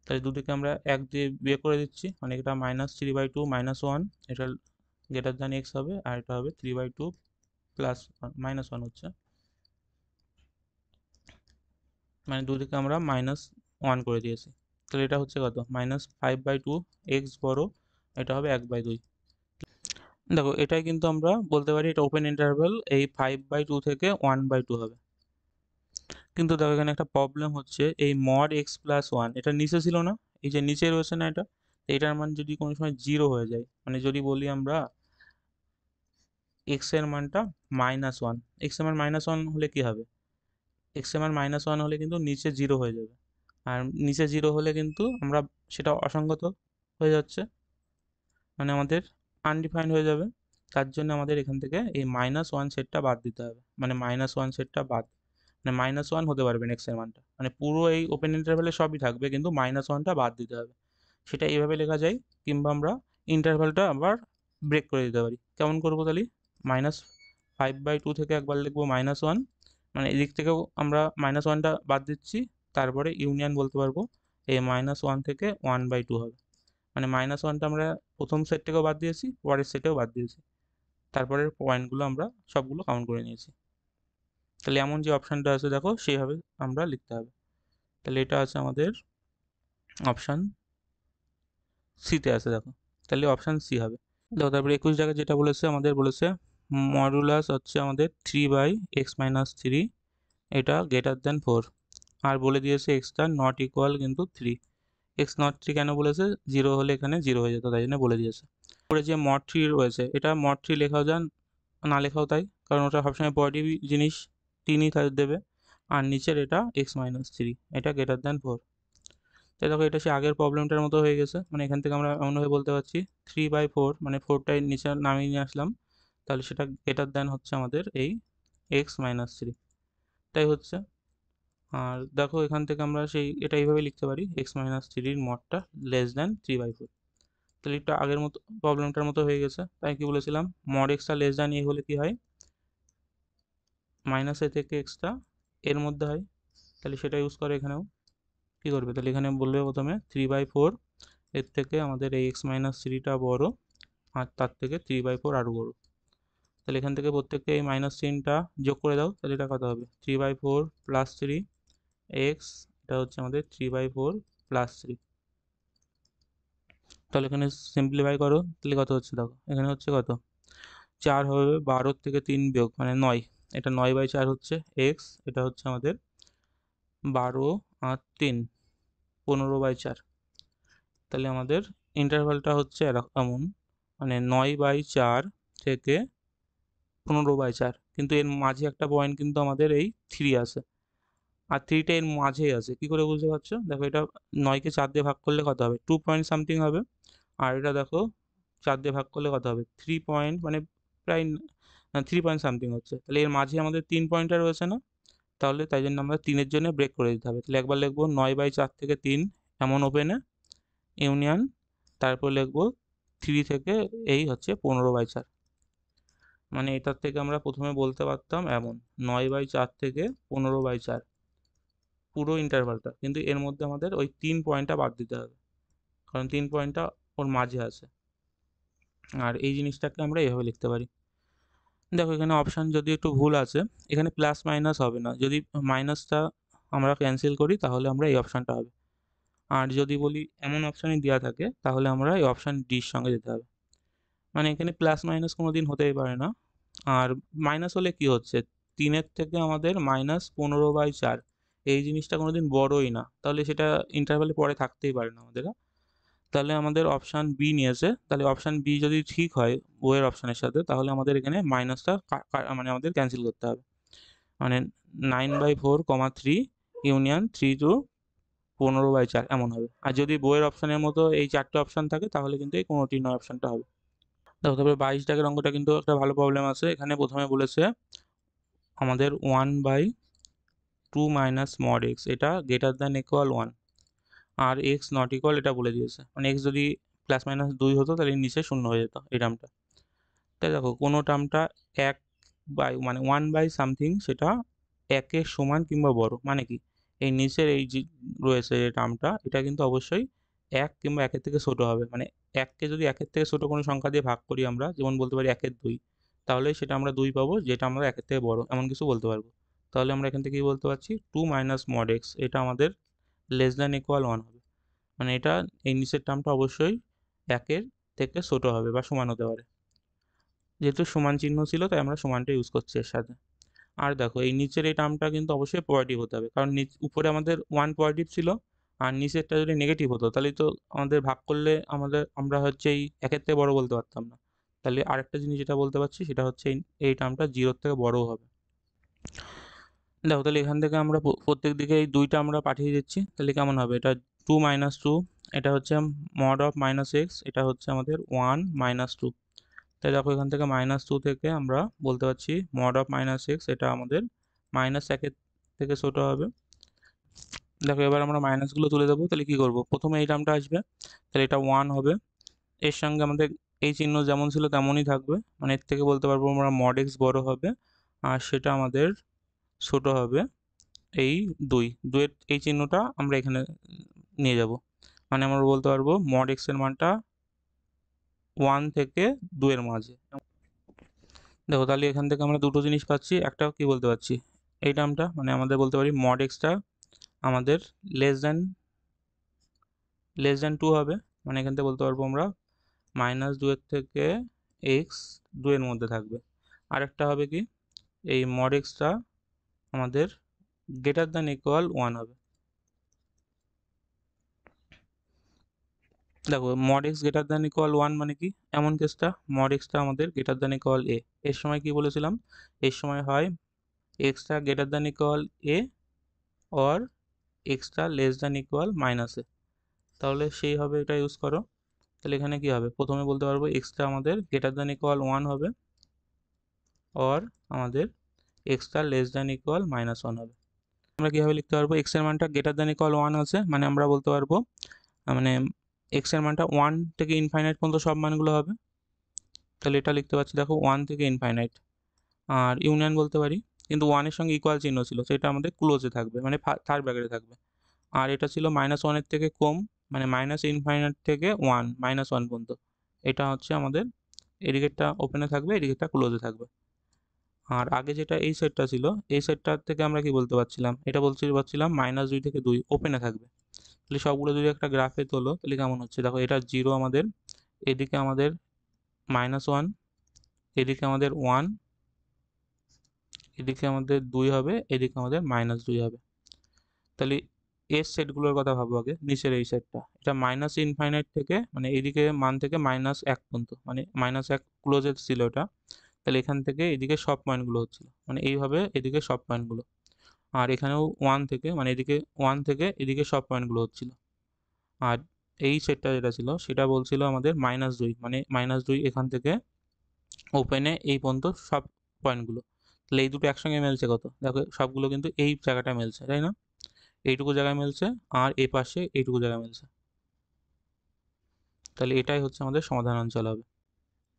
তাই দুদিকে আমরা 1 দিয়ে বিয়ে করে দিচ্ছি, মানে এটা -3/2 -1 এটা গ্রেটার দেন x হবে, আর এটা হবে 3/2 +1 হচ্ছে, মানে দুদিকে আমরা -1 করে দিয়েছি। তাহলে এটা হচ্ছে কত -5/2, x বড় এটা হবে 1/2। দেখো এটাই কিন্তু আমরা বলতে পারি এটা ওপেন ইন্টারভ্যাল, এই 5/2 থেকে 1/2 হবে। কিন্তু দেখো এখানে একটা প্রবলেম হচ্ছে, এই mod(x+1) এটা নিচে ছিল না, এই যে নিচে রয়েছে না এটা, এটার মান যদি কোনো সময় 0 হয়ে যায়, মানে যদি বলি আমরা x এর মানটা -1, x এর মান -1 হলে কি হবে, x এর মান -1 হলে কিন্তু নিচে 0 হয়ে যাবে, আর নিচে 0 হলে কিন্তু আমরা সেটা অসঙ্গত হয়ে যাচ্ছে, মানে আমাদের আনডিফাইন্ড হয়ে যাবে। তার জন্য আমাদের এখান থেকে এই -1 সেটটা বাদ দিতে হবে, মানে -1 সেটটা বাদ, মানে -1 হতে পারবে না x এর মানটা, মানে পুরো এই ওপেন ইন্টারভ্যালে সবই থাকবে কিন্তু -1টা বাদ দিতে হবে। সেটা এইভাবে লেখা যায়, কিংবা আমরা ইন্টারভ্যালটা আবার ব্রেক করে দিতে পারি। কেমন করবো তাহলে, -5/2 থেকে একবার লিখবো -1, মানে এদিক থেকেও আমরা -1টা বাদ দিচ্ছি, তারপরে ইউনিয়ন বলতে পারবো এই -1 থেকে 1/2 হবে, মানে -1টা আমরা প্রথম সেট থেকেও বাদ দিয়েছি, পরের সেটেও বাদ দিয়েছি, তারপরের পয়েন্টগুলো আমরা সবগুলো কাউন্ট করে নিয়েছি। তাহলে এমন যে অপশানটা আছে দেখো সেইভাবে আমরা লিখতে হবে। তাহলে এটা আছে আমাদের অপশান সিতে আছে, দেখো তাহলে অপশান সি হবে। দেখো তারপরে 21 জায়গায় যেটা বলেছে আমাদের বলেছে মডুলাস হচ্ছে আমাদের 3/x-3, এটা গ্রেটার দেন 4, আর বলে দিয়েছে এক্সটা নট ইকুয়াল কিন্তু 3। এক্স নট 3 কেন বলেছে, 0 হলে এখানে 0 হয়ে যেত, তাই জন্য বলে দিয়েছে। পরে যে mod 3 রয়েছে এটা mod 3 লেখাও যান, না লেখাও তাই, কারণ ওটা সবসময় পজিটিভ জিনিস 3ই দেবে, আর নিচের এটা x-3 এটা গ্রেটার দেন 4। তাই দেখো এটা সে আগের প্রবলেমটার মতো হয়ে গেছে, মানে এখান থেকে আমরা এমনভাবে বলতে পারছি 3/4, মানে 4টাই নিচে নামিয়ে নিয়ে আসলাম, তাহলে সেটা গ্রেটার দেন হচ্ছে আমাদের এই x-3, তাই হচ্ছে। আর দেখো এখান থেকে আমরা এটা এইভাবে লিখতে পারি x-3 মডটা লেস দেন 3/4, তাহলে এটা আগের মতো প্রবলেমটার মতো হয়ে গেছে। তাই কি বলেছিলাম mod xটা লেস দেন a হলে কি হয়, -a থেকে xটা এর মধ্যে হয়, তাহলে সেটা ইউজ করে এখানেও কি করবে, তাহলে এখানে বলবে প্রথমে 3/4 এর থেকে আমাদের এই x-3টা বড়, আর তার থেকে 3/4 আরও বড়, তাহলে এখান থেকে প্রত্যেককে এই মাইনাস চিহ্নটা যোগ করে দাও, তাহলে এটা কত হবে 3/4 + 3 x, এটা হচ্ছে আমাদের 3/4 + 3। তাহলে এখানে সিম্পলিফাই করো, তাহলে কত হচ্ছে দেখো এখানে হচ্ছে কত 4 হবে, 12 থেকে 3 বিয়োগ মানে 9, এটা 9/4 হচ্ছে x, এটা হচ্ছে আমাদের 12 আর 3 15/4, তাহলে আমাদের ইন্টারভালটা হচ্ছে এমন, মানে 9/4 থেকে 15/4, কিন্তু এর মাঝে একটা পয়েন্ট কিন্তু আমাদের এই 3 আছে, আর 3টা এর মাঝেই আছে, কি করে বুঝতে পারছো, দেখো এটা 9কে 4 দিয়ে ভাগ করলে কত হবে 2 পয়েন্ট সামথিং হবে, আর এটা দেখো 4 দিয়ে ভাগ করলে কত হবে 3 পয়েন্ট, মানে প্রায় 3 পয়েন্ট সামথিং হচ্ছে, তাহলে এর মাঝে আমাদের 3 পয়েন্টটা রয়েছে না, তাহলে তাই জন্য আমরা 3-এর জন্য ব্রেক করে দিতে হবে, তাহলে একবার লিখবো 9/4 থেকে 3 এমন ওপেনে ইউনিয়ন, তারপর লিখবো 3 থেকে এই হচ্ছে 15/4, মানে এটার থেকে আমরা প্রথমে বলতে পারতাম এমন 9/4 থেকে 15/4 পুরো ইন্টারভালটা, কিন্তু এর মধ্যে আমাদের ওই 3 পয়েন্টটা বাদ দিতে হবে, কারণ 3 পয়েন্টটা ওর মাঝে আছে, আর এই জিনিসটাকে আমরা এভাবে লিখতে পারি। দেখো এখানে অপশান যদি একটু ভুল আছে, এখানে প্লাস মাইনাস হবে না, যদি মাইনাসটা আমরা ক্যান্সেল করি তাহলে আমরা এই অপশানটা হবে। আর যদি বলি এমন অপশানই দেওয়া থাকে তাহলে আমরা এই অপশান ডির সঙ্গে যেতে হবে। মানে এখানে প্লাস মাইনাস কোনো দিন হতেই পারে না। আর মাইনাস হলে কি হচ্ছে, 3-এর থেকে আমাদের -15/4 এই জিনিসটা কোনো দিন বড়ই না, তাহলে সেটা ইন্টারভ্যালে পরে থাকতেই পারে না আমাদের। তাহলে আমাদের অপশান বি নিয়েছে, তাহলে অপশান বি যদি ঠিক হয় বইয়ের অপশানের সাথে, তাহলে আমাদের এখানে মাইনাসটা মানে আমাদের ক্যান্সেল করতে হবে। মানে 9/4, 3 ইউনিয়ন 3 টু 15/4 এমন হবে। আর যদি বইয়ের অপশানের মতো এই 4টে অপশান থাকে তাহলে কিন্তু এই কোনোটি নয় অপশানটা হবে। দেখো তারপরে 22 দাগের অঙ্কটা কিন্তু একটা ভালো প্রবলেম আছে। এখানে প্রথমে বলেছে আমাদের 1/2 মাইনাস মড এক্স এটা গ্রেটার দ্যান ইকুয়াল 1 আর এক্স নট ইকুয়াল এটা বলে দিয়েছে। মানে এক্স যদি +-2 হতো তাহলে নিচে 0 হয়ে যেত এই টার্মটা। তাই দেখো কোনো টার্মটা 1 বাই মানে 1 বাই সামথিং সেটা 1-এর সমান কিংবা বড়, মানে কি এই নিচের এই যে রয়েছে এই টার্মটা এটা কিন্তু অবশ্যই 1 কিংবা 1-এর থেকে ছোট হবে। মানে 1-কে যদি 1-এর থেকে ছোট কোনো সংখ্যা দিয়ে ভাগ করি আমরা, যেমন বলতে পারি 1/2, তাহলে সেটা আমরা 2 পাবো, যেটা আমরা 1-এর থেকে বড় এমন কিছু বলতে পারবো। তাহলে আমরা এখান থেকে কি বলতে পারছি, 2 মাইনাস মড এক্স এটা আমাদের লেস দ্যান ইকুয়াল 1 হবে। মানে এটা এই নিচের টার্মটা অবশ্যই 1-এর থেকে ছোট হবে বা সমান হতে পারে। যেহেতু সমান চিহ্ন ছিল তাই আমরা সমানটা ইউজ করছি এর সাথে। আর দেখো এই নিচের এই টার্মটা কিন্তু অবশ্যই পজিটিভ হতে হবে, কারণ উপরে আমাদের 1 পজিটিভ ছিল আর নিচেরটা যদি নেগেটিভ হতো তাহলে তো আমাদের ভাগ করলে আমরা হচ্ছে এই 1-এর থেকে বড় বলতে পারতাম না। তাহলে আরেকটা জিনিস যেটা বলতে পারছি সেটা হচ্ছে এই টার্মটা 0-এর থেকে বড়ও হবে। দেখো তাহলে এখান থেকে আমরা প্রত্যেক দিকে এই 2টা আমরা পাঠিয়ে দিচ্ছি, তাহলে কেমন হবে, এটা 2 - 2, এটা হচ্ছে মড অফ -x, এটা হচ্ছে আমাদের 1 - 2। তাই দেখো এখান থেকে -2 থেকে আমরা বলতে পারছি মড অফ -x এটা আমাদের -1-এর থেকে ছোট হবে। দেখো এবার আমরা মাইনাসগুলো তুলে দেবো, তাহলে কি করব, প্রথমে এই টার্মটা আসবে, তাহলে এটা 1 হবে, এর সঙ্গে আমাদের এই চিহ্ন যেমন ছিল তেমনই থাকবে, মানে এর থেকে বলতে পারবো আমরা মড x বড় হবে আর সেটা আমাদের ছোট হবে এই 2-এর এই চিহ্নটা আমরা এখানে নিয়ে যাব, মানে আমরা বলতে পারবো মড x এর মানটা 1 থেকে 2 এর মাঝে। দেখো তাহলে এখান থেকে আমরা দুটো জিনিস পাচ্ছি, একটা কি বলতে পারছি, এই টার্মটা মানে আমাদের বলতে পারি মড এক্সটা আমাদের লেস দ্যান 2 হবে, মানে এখান থেকে বলতে পারবো আমরা -2 এর থেকে এক্স 2 এর মধ্যে থাকবে। আরেকটা হবে কি, এই মড এক্সটা আমাদের গ্রেটার দ্যান ইকুয়াল 1 হবে। দেখো mod x greater than equal 1 মানে কি, এমন কেসটা মড এক্সটা আমাদের গ্রেটার দ্যান ইকুয়াল এ, এর সময় কি বলেছিলাম, এর সময় হয় extra greater than equal a or extra less than equal -a, তাহলে সেই হবে এটা ইউজ করো। তাহলে এখানে কি হবে, প্রথমে বলতে পারবো এক্সটা আমাদের গ্রেটার দ্যান ইকুয়াল 1 হবে অর আমাদের এক্সটা লেস দ্যান ইকুয়াল -1 হবে। আমরা কীভাবে লিখতে পারবো, এক্স এর মানটা গ্রেটার দ্যান ইকুয়াল 1 আছে, মানে আমরা বলতে পারবো মানে এক্স এর মানটা 1 থেকে ইনফাইনাইট পর্যন্ত সব মানগুলো হবে, তাহলে এটা লিখতে পারছি দেখো 1 থেকে ইনফাইনাইট। আর ইউনিয়ন বলতে পারি, কিন্তু 1 এর সঙ্গে ইকুয়াল চিহ্ন ছিল সেটা আমাদের ক্লোজে থাকবে, মানে থার্ড ব্র্যাকেটে থাকবে। আর এটা ছিল -1 এর থেকে কম, মানে মাইনাস ইনফাইনাইট থেকে 1 -1 পর্যন্ত, এটা হচ্ছে আমাদের এদিকেরটা ওপেনে থাকবে এদিকেরটা ক্লোজে থাকবে। আর আগে যেটা এই সেটটা ছিল এই সেটটার থেকে আমরা কি বলতে পারছিলাম, এটা পারছিলাম -2 থেকে 2 ওপেনে থাকবে। তাহলে সবগুলো যদি একটা গ্রাফে তোলো তাহলে কেমন হচ্ছে, দেখো এটা 0 আমাদের, এদিকে আমাদের -1, এদিকে আমাদের 1, এদিকে আমাদের 2 হবে, এদিকে আমাদের -2 হবে। তাহলে এর সেটগুলোর কথা ভাবো আগে, নিচের এই সেটটা এটা মাইনাস ইনফাইনাইট থেকে মানে এইদিকে মান থেকে -1 পর্যন্ত, মানে -1 ক্লোজে ছিল এটা, তাহলে এখান থেকে এদিকে সব পয়েন্টগুলো হচ্ছিল, মানে এইভাবে এদিকে সব পয়েন্টগুলো। আর এখানেও 1 থেকে মানে এদিকে 1 থেকে এদিকে সব পয়েন্টগুলো হচ্ছিল। আর এই সেটটা যেটা ছিল সেটা বলছিল আমাদের -2, মানে -2 এখান থেকে ওপেনে এই পর্যন্ত সব পয়েন্টগুলো। তাহলে এই দুটো একসঙ্গে মেলছে কত, দেখো সবগুলো কিন্তু এই জায়গাটা মেলছে, তাই না, এইটুকু জায়গায় মেলছে আর এই পাশে এইটুকু জায়গায় মেলছে, তাহলে এটাই হচ্ছে আমাদের সমাধান অঞ্চল হবে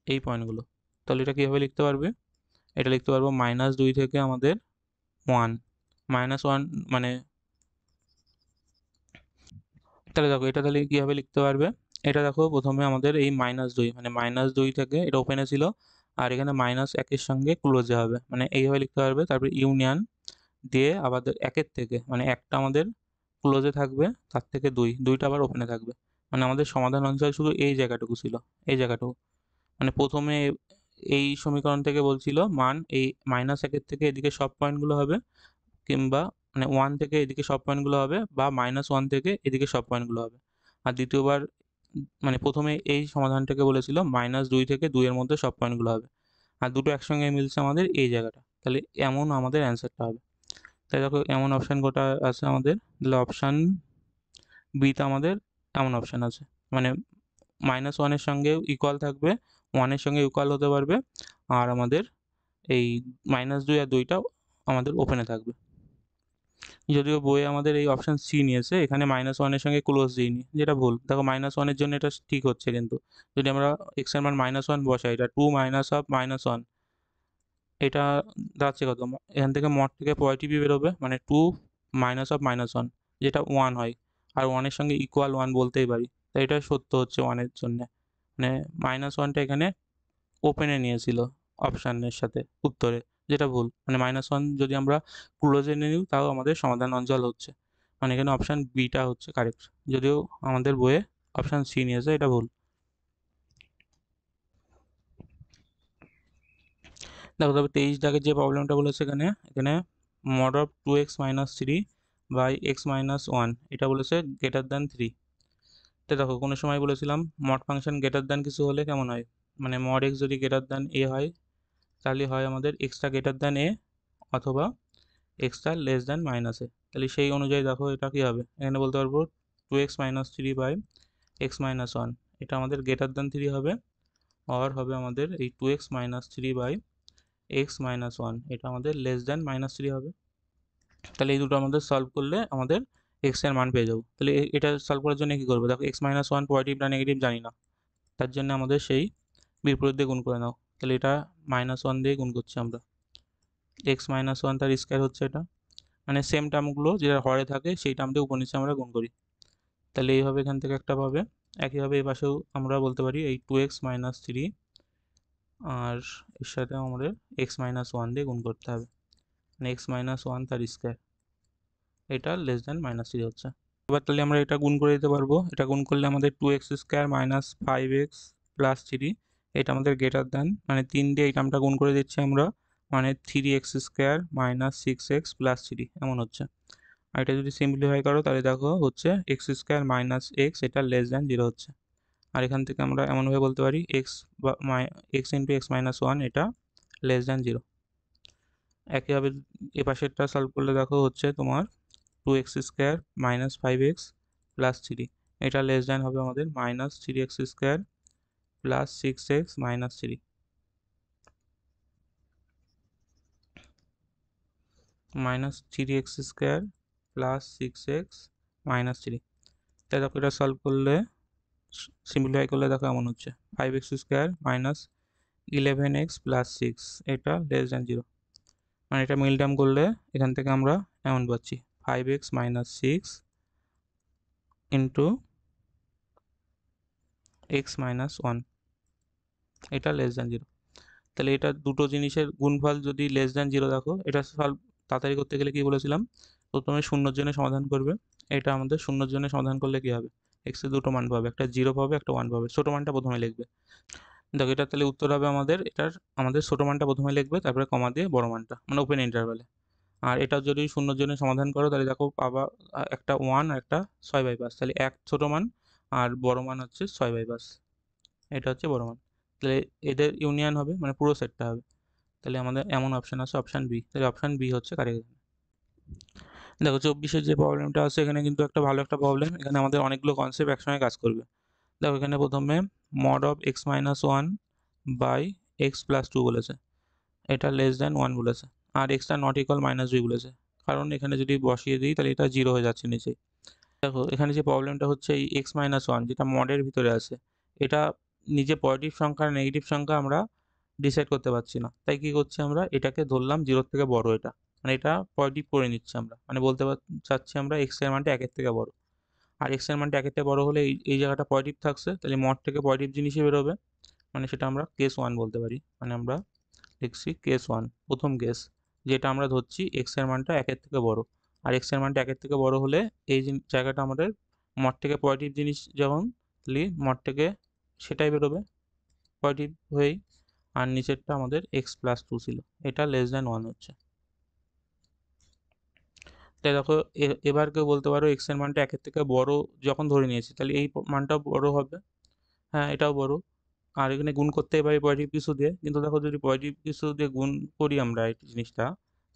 এই পয়েন্টগুলো। তাহলে এটা কীভাবে লিখতে পারবে, এটা লিখতে পারবো -2 থেকে আমাদের 1 -1 মানে, তাহলে দেখো এটা তাহলে কীভাবে লিখতে পারবে, এটা দেখো প্রথমে আমাদের এই -2 মানে -2 থেকে এটা ওপেনে ছিল আর এখানে -1 এর সঙ্গে ক্লোজে হবে, মানে এইভাবে লিখতে পারবে। তারপরে ইউনিয়ন দিয়ে আবার একের থেকে মানে একটা আমাদের ক্লোজে থাকবে, তার থেকে দুইটা আবার ওপেনে থাকবে। মানে আমাদের সমাধান অঞ্চল শুধু এই জায়গাটুকু ছিল, এই জায়গাটুকু। মানে প্রথমে এই সমীকরণ থেকে বলছিল মান এই -1 থেকে এদিকে সব পয়েন্টগুলো হবে, কিংবা মানে 1 থেকে এদিকে সব পয়েন্টগুলো হবে, বা -1 থেকে এদিকে সব পয়েন্টগুলো হবে। আর দ্বিতীয়বার মানে প্রথমে এই সমাধানটাকে বলেছিল -2 থেকে 2 এর মধ্যে সব পয়েন্টগুলো হবে। আর দুটো একসঙ্গে মিলছে আমাদের এই জায়গাটা, তাহলে এমন আমাদের অ্যান্সারটা হবে। তাই দেখো এমন অপশান কটা আছে আমাদের, তাহলে অপশান বিতে আমাদের এমন অপশান আছে, মানে -1-এর সঙ্গে ইকুয়াল থাকবে, 1-এর সঙ্গে ইকুয়াল হতে পারবে, আর আমাদের এই -2 আর 2টা আমাদের ওপেনে থাকবে। যদিও বইয়ে আমাদের এই অপশান সি নিয়েছে, এখানে -1-এর সঙ্গে ক্লোজ দিইনি, যেটা ভুল। দেখো -1-এর জন্য এটা ঠিক হচ্ছে, কিন্তু যদি আমরা এক্স এর মান -1 বসাই, এটা 2 মাইনাস অফ -1, এটা দাঁড়াচ্ছে কত, এখান থেকে মড থেকে পজিটিভই বেরোবে, মানে 2 মাইনাস অফ -1, যেটা 1 হয়। আর 1-এর সঙ্গে ইকুয়াল 1 বলতেই পারি, তাই এটা সত্য হচ্ছে 1-এর জন্যে। মানে -1টা এখানে ওপেনে নিয়েছিল অপশানের সাথে উত্তরে, যেটা ভুল। মানে -1 যদি আমরা ক্লোজে নিই তাও আমাদের সমাধান অঞ্চল হচ্ছে, মানে এখানে অপশান বিটা হচ্ছে কারেক্ট, যদিও আমাদের বইয়ে অপশান সি নিয়েছে, এটা ভুল। দেখো তবে 23 দাগের যে প্রবলেমটা বলেছে এখানে, mod of 2x-3 by x-1 এটা বলেছে গ্রেটার দ্যান 3। তো দেখো কোনো সময় বলেছিলাম মড ফাংশন গ্রেটার দ্যান কিছু হলে কেমন হয়, মানে মড এক্স যদি গ্রেটার দ্যান এ হয়, তাহলে হয় আমাদের এক্সটা গ্রেটার দ্যান এ, অথবা এক্সটা লেস দ্যান -এ। তাহলে সেই অনুযায়ী দেখো এটা কী হবে, এখানে বলতে পারবো 2x-3 বাই x-1, এটা আমাদের গ্রেটার দ্যান 3 হবে, আর হবে আমাদের এই 2x-3 বাই x-1, এটা আমাদের লেস দ্যান -3 হবে। তাহলে এই দুটো আমাদের সলভ করলে আমাদের এক্স এর মান পেয়ে যাবো। তাহলে এটা সলভ করার জন্য কী করবো, দেখো x-1 পজিটিভ না নেগেটিভ জানি না, তার জন্য আমাদের সেই বিপরীত দিয়ে গুণ করে নাও। তাহলে এটা -1 দিয়ে গুণ করছি আমরা, x-1 তার স্কোয়ার হচ্ছে এটা, মানে সেম টার্মগুলো যেটা হরে থাকে সেই টার্ম দিয়ে উপর নিচে আমরা গুণ করি। তাহলে এইভাবে এখান থেকে একটা পাবে। একইভাবে এই পাশেও আমরা বলতে পারি এই 2x-3, আর এর সাথে আমাদের x-1 দিয়ে গুণ করতে হবে, মানে x-1 তার স্কোয়ার, এটা লেস দ্যান -3 হচ্ছে। এবার তাহলে আমরা এটা গুণ করে দিতে পারবো, এটা গুণ করলে আমাদের 2x² মাইনাস 5x প্লাস 3, এটা আমাদের গ্রেটার দ্যান, মানে 3 দিয়ে এই টার্মটা গুণ করে দিচ্ছি আমরা, মানে 3x² মাইনাস 6x প্লাস 3 এমন হচ্ছে। আর এটা যদি সিম্পলিফাই করো তাহলে দেখো হচ্ছে x² মাইনাস x, এটা লেস দ্যান 0 হচ্ছে। আর এখান থেকে আমরা এমনভাবে বলতে পারি x ইন্টু x-1 এটা লেস দ্যান 0। একইভাবে এ পাশেরটা সলভ করলে দেখো হচ্ছে তোমার 2x² মাইনাস 5x প্লাস 3, এটা লেস দ্যান হবে আমাদের -3x² plus 6x minus 3, -3x² plus 6x minus 3। তাই দেখো এটা সলভ করলে সিম্পলিফাই করলে দেখো এমন হচ্ছে 5x² মাইনাস 11x প্লাস 6, এটা লেস দ্যান 0। মানে এটা মিল টার্ম করলে এখান থেকে আমরা এমন পাচ্ছি 5x minus 6 into x minus 1, এটা লেস দ্যান 0। তাহলে এটা দুটো জিনিসের গুণফল যদি লেস দ্যান 0 দেখো, এটা সলভ তাড়াতাড়ি করতে গেলে কি বলেছিলাম, প্রথমে শূন্যর জন্য সমাধান করবে। এটা আমাদের শূন্যর জন্য সমাধান করলে কি হবে, এক্স এর দুটো মান পাবে, একটা 0 পাবে, একটা 1 পাবে, ছোটো মানটা প্রথমে লিখবে। দেখো এটা তাহলে উত্তর হবে আমাদের, আমাদের ছোটো মানটা প্রথমে লিখবে, তারপরে কমা দিয়ে বড় মানটা, মানে ওপেন ইন্টারভ্যালে। আর এটা যদি শূন্যর জন্য সমাধান করো তাহলে দেখো পাবা একটা 1 আর একটা 6/5, তাহলে এক ছোটো মান আর বড় মান হচ্ছে 6/5, এটা হচ্ছে বড় মান। তাহলে এদের ইউনিয়ন হবে, মানে পুরো সেটটা হবে। তাহলে আমাদের এমন অপশান আছে অপশান বি, তাহলে অপশান বি হচ্ছে কারেক্ট। দেখো 24-এর যে প্রবলেমটা আছে এখানে কিন্তু একটা ভালো একটা প্রবলেম, এখানে আমাদের অনেকগুলো কনসেপ্ট একসঙ্গে কাজ করবে। দেখো এখানে প্রথমে mod of x-1 by x+2 বলেছে, এটা লেস দ্যান 1 বলেছে, আর এক্সটা নট ইকুয়াল -2 বলেছে। কারণ এখানে যদি বসিয়ে দিই তাহলে এটা 0 হয়ে যাচ্ছে নিচেই। দেখো এখানে যে প্রবলেমটা হচ্ছে এই x-1 যেটা মডের ভিতরে আছে, এটা নিজে পজিটিভ সংখ্যা আর নেগেটিভ সংখ্যা আমরা ডিসাইড করতে পারছি না। তাই কি করছি আমরা, এটাকে ধরলাম 0 থেকে বড়, এটা মানে এটা পজিটিভ করে নিচ্ছি আমরা, মানে বলতে চাচ্ছি আমরা x এর মানটা 1 থেকে বড়। আর x এর মানটা 1 থেকে বড় হলে এই জায়গাটা পজিটিভ থাকছে, তাহলে মড থেকে পজিটিভ জিনিসই বেরোবে, মানে সেটা আমরা কেস 1 বলতে পারি। মানে আমরা লিখছি কেস 1, প্রথম কেস। যেটা আমরা ধরছি এক্স এর মানটা একের থেকে বড়, আর এক্স এর মানটা একের থেকে বড় হলে এই জায়গাটা আমাদের মড থেকে পজিটিভ জিনিস যখন মড থেকে সেটাই বেরোবে পজিটিভ হয়েই, আর নিচেরটা আমাদের এক্স প্লাস টু ছিল, এটা লেস দ্যান ওয়ান হচ্ছে। তাই দেখো এবার কেউ বলতে পারো এক্স এর মানটা একের থেকে বড় যখন ধরে নিয়েছি তাহলে এই মানটাও বড় হবে। হ্যাঁ, এটাও বড়। আর এখানে গুণ করতেই পারি পজিটিভ কিছু দিয়ে, কিন্তু দেখো যদি পজিটিভ কিছু দিয়ে গুণ করি আমরা এই জিনিসটা,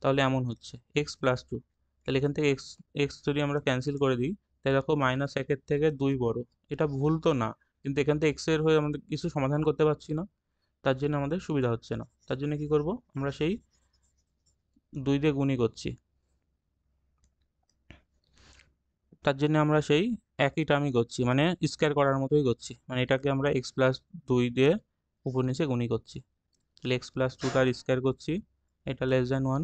তাহলে এমন হচ্ছে এক্স প্লাস টু। তাহলে এখান থেকে এক্স এক্স যদি আমরা ক্যান্সেল করে দিই, তাই দেখো মাইনাস একের থেকে দুই বড়। এটা ভুল তো না, কিন্তু এখান থেকে এক্স এর হয়ে আমাদের কিছু সমাধান করতে পারছি না, তার জন্য আমাদের সুবিধা হচ্ছে না। তার জন্য কি করব, আমরা সেই দুই দিয়ে গুণই করছি, তার জন্য আমরা সেই একই টার্মই করছি, মানে স্কোয়ার করার মতোই করছি, মানে এটাকে আমরা এক্স প্লাস দুই দিয়ে উপর নিচে গুণই করছি। তাহলে এক্স প্লাস টু তার স্কোয়ার করছি, এটা লেস দ্যান ওয়ান।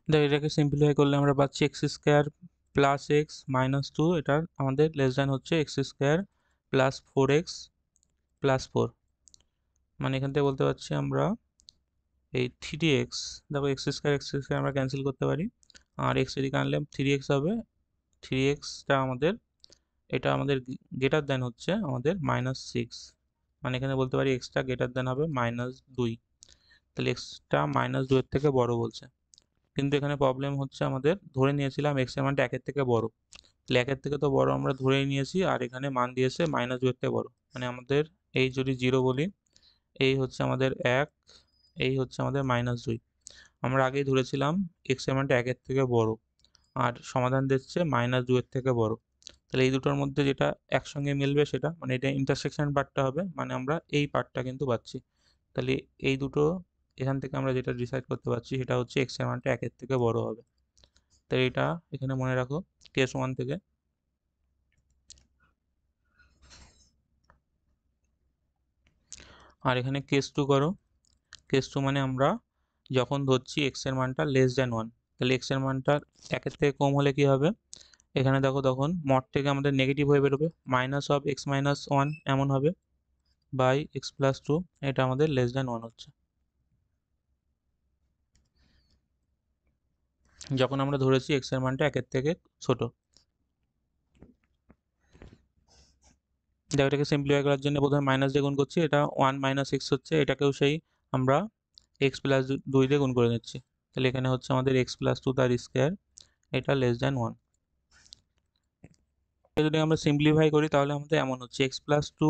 দেখো এটাকে সিম্পলিফাই করলে আমরা পাচ্ছি X square plus X minus two, এটার আমাদের লেস দ্যান হচ্ছে X square plus four X plus four. মানে এখান থেকে বলতে পারছি আমরা এই থ্রি এক্স, দেখো এক্স স্কোয়ার আমরা ক্যান্সেল করতে পারি, আর এক্স এদিকে আনলে থ্রি এক্স হবে। থ্রি এক্সটা আমাদের, এটা আমাদের গ্রেটার দেন হচ্ছে আমাদের মাইনাস সিক্স, মানে এখানে বলতে পারি এক্সটা গ্রেটার দেন হবে মাইনাস দুই। তাহলে এক্সটা মাইনাস দুইয়ের থেকে বড় বলছে, কিন্তু এখানে প্রবলেম হচ্ছে আমাদের ধরে নিয়েছিলাম এক্স এর মানটা একের থেকে বড়, তাহলে একের থেকে তো বড় আমরা ধরেই নিয়েছি, আর এখানে মান দিয়েছে মাইনাস দুইয়ের থেকে বড়, মানে আমাদের এই যদি জিরো বলি, এই হচ্ছে আমাদের এক, এই হচ্ছে আমাদের মাইনাস দুই। আমরা আগেই ধরেছিলাম এক্স এর মানটা একের থেকে বড়, আর সমাধান দিচ্ছে মাইনাস দুইয়ের থেকে বড়। তাহলে এই দুটোর মধ্যে যেটা একসঙ্গে মিলবে সেটা, মানে এটা ইন্টারসেকশন পার্টটা হবে, মানে আমরা এই পার্টটা কিন্তু পাচ্ছি। তাহলে এই দুটো এখান থেকে আমরা যেটা ডিসাইড করতে পারছি সেটা হচ্ছে এক্স এর মানটা একের থেকে বড় হবে। তাই এটা এখানে মনে রাখো কেস ওয়ান থেকে। আর এখানে কেস টু করো। কেস টু মানে আমরা যখন ধরছি এক্স এর মানটা লেস দ্যান ওয়ান, তাহলে এক্স এর মানটা একের থেকে কম হলে কি হবে, এখানে দেখো তখন মড থেকে আমাদের নেগেটিভ হয়ে বেরোবে, minus of x minus one এমন হবে বাই এক্স প্লাস টু, এটা আমাদের লেস দ্যান ওয়ান হচ্ছে যখন আমরা ধরেছি এক্স এর মানটা একের থেকে ছোট। দেখো এটাকে সিম্পলিফাই করার জন্য প্রথমে মাইনাস দিয়ে গুণ করছি, এটা ওয়ান মাইনাস এক্স হচ্ছে, এটাকেও সেই আমরা এক্স প্লাস দুই দিয়ে গুণ করে নিচ্ছি। তাহলে এখানে হচ্ছে আমাদের এক্স প্লাস টু তার স্কোয়ার, এটা লেস দ্যান ওয়ান। যদি আমরা সিম্পলিফাই করি তাহলে আমাদের এমন হচ্ছে X plus two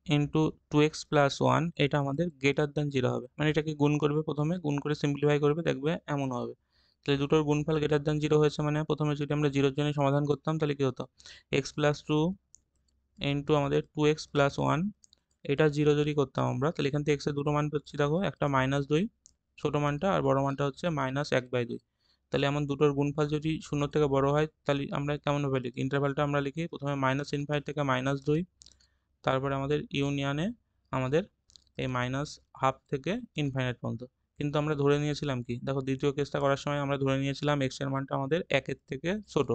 into two X plus one, এটা আমাদের গ্রেটার দ্যান জিরো হবে, মানে এটাকে গুণ করবে, প্রথমে গুণ করে সিম্পলিফাই করবে, দেখবে এমন হবে। তাহলে দুটোর গুণফল গ্রেটার দ্যান জিরো হয়েছে, মানে প্রথমে যদি আমরা জিরোর জন্য সমাধান করতাম তাহলে কি হতো, এক্স প্লাস টু ইন্টু আমাদের টু এক্স প্লাস ওয়ান, এটা জিরো যদি করতাম আমরা, তাহলে এখান থেকে এক্সের দুটো মান পাচ্ছি, দেখো একটা মাইনাস দুই ছোটো মানটা, আর বড় মানটা হচ্ছে মাইনাস এক বাই দুই। তাহলে এমন দুটোর গুণফল যদি শূন্য থেকে বড় হয় তাহলে আমরা কেমনভাবে লিখি, ইন্টারভালটা আমরা লিখি প্রথমে মাইনাস ইনফাইনাইট থেকে মাইনাস দুই, তারপরে আমাদের ইউনিয়নে আমাদের এই মাইনাস হাফ থেকে ইনফাইনাইট পর্যন্ত। কিন্তু আমরা ধরে নিয়েছিলাম কি, দেখো দ্বিতীয় কেসটা করার সময় আমরা ধরে নিয়েছিলাম এক্স এর মানটা আমাদের একের থেকে ছোট,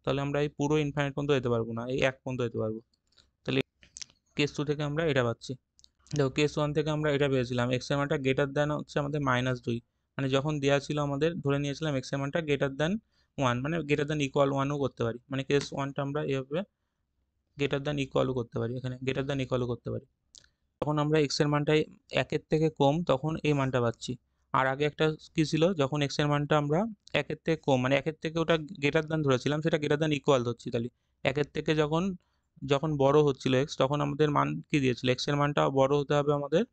তাহলে আমরা এই পুরো ইনফাইনাইট পর্যন্ত যেতে পারবো না, এই এক পর্যন্ত যেতে পারবো। তাহলে কেস টু থেকে আমরা এটা পাচ্ছি। দেখো কেস ওয়ান থেকে আমরা এটা পেয়েছিলাম এক্স এর মানটা গ্রেটার দ্যান হচ্ছে আমাদের মাইনাস দুই, মানে যখন দেওয়া ছিল আমাদের ধরে নিয়েছিলাম এক্স এর মানটা গ্রেটার দ্যান ওয়ান, মানে গ্রেটার দ্যান ইকুয়াল ওয়ানও করতে পারি, মানে কেস ওয়ানটা আমরা এভাবে গ্রেটার দ্যান ইকুয়ালও করতে পারি, এখানে গ্রেটার দ্যান ইকুয়ালও করতে পারি। যখন আমরা এক্স এর মানটা একের থেকে কম তখন এই মানটা পাচ্ছি। আর আগে একটা কি ছিল, যখন এক্স এর মানটা আমরা একের থেকে কম, মানে একের থেকে ওটা গ্রেটার দ্যান ধরেছিলাম, সেটা গ্রেটার দ্যান ইকুয়াল ধরছি, তাহলে একের থেকে যখন যখন বড় হচ্ছিল এক্স, তখন আমাদের মান কি দিয়েছিল, এক্স এর মানটা বড় হতে হবে আমাদের।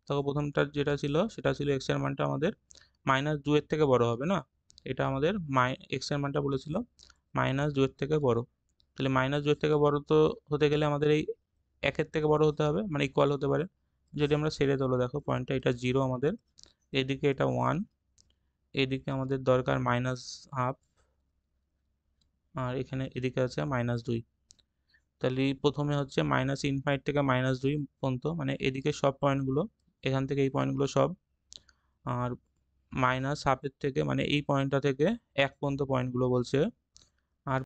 তখন প্রথমটা যেটা ছিল সেটা ছিল এক্স এর মানটা আমাদের মাইনাস দুইয়ের থেকে বড় হবে না, এটা আমাদের এক্স এর মানটা বলেছিল মাইনাস দুইয়ের থেকে বড়। তাহলে মাইনাস দুইয়ের থেকে বড় তো হতে গেলে আমাদের এই একের থেকে বড় হতে হবে, মানে ইকুয়াল হতে পারে। যদি আমরা ছেড়ে তোলো, দেখো পয়েন্টটা এটা জিরো আমাদের, এদিকে এটা ওয়ান, এদিকে আমাদের দরকার মাইনাস হাফ, আর এখানে এদিকে আছে মাইনাস দুই। তাহলে প্রথমে হচ্ছে মাইনাস ইনফাইনাইট থেকে মাইনাস দুই পর্যন্ত, মানে এদিকে সব পয়েন্টগুলো, এখান থেকে এই পয়েন্টগুলো সব, আর মাইনাস হাফের থেকে মানে এই পয়েন্টটা থেকে এক পর্যন্ত পয়েন্টগুলো বলছে। আর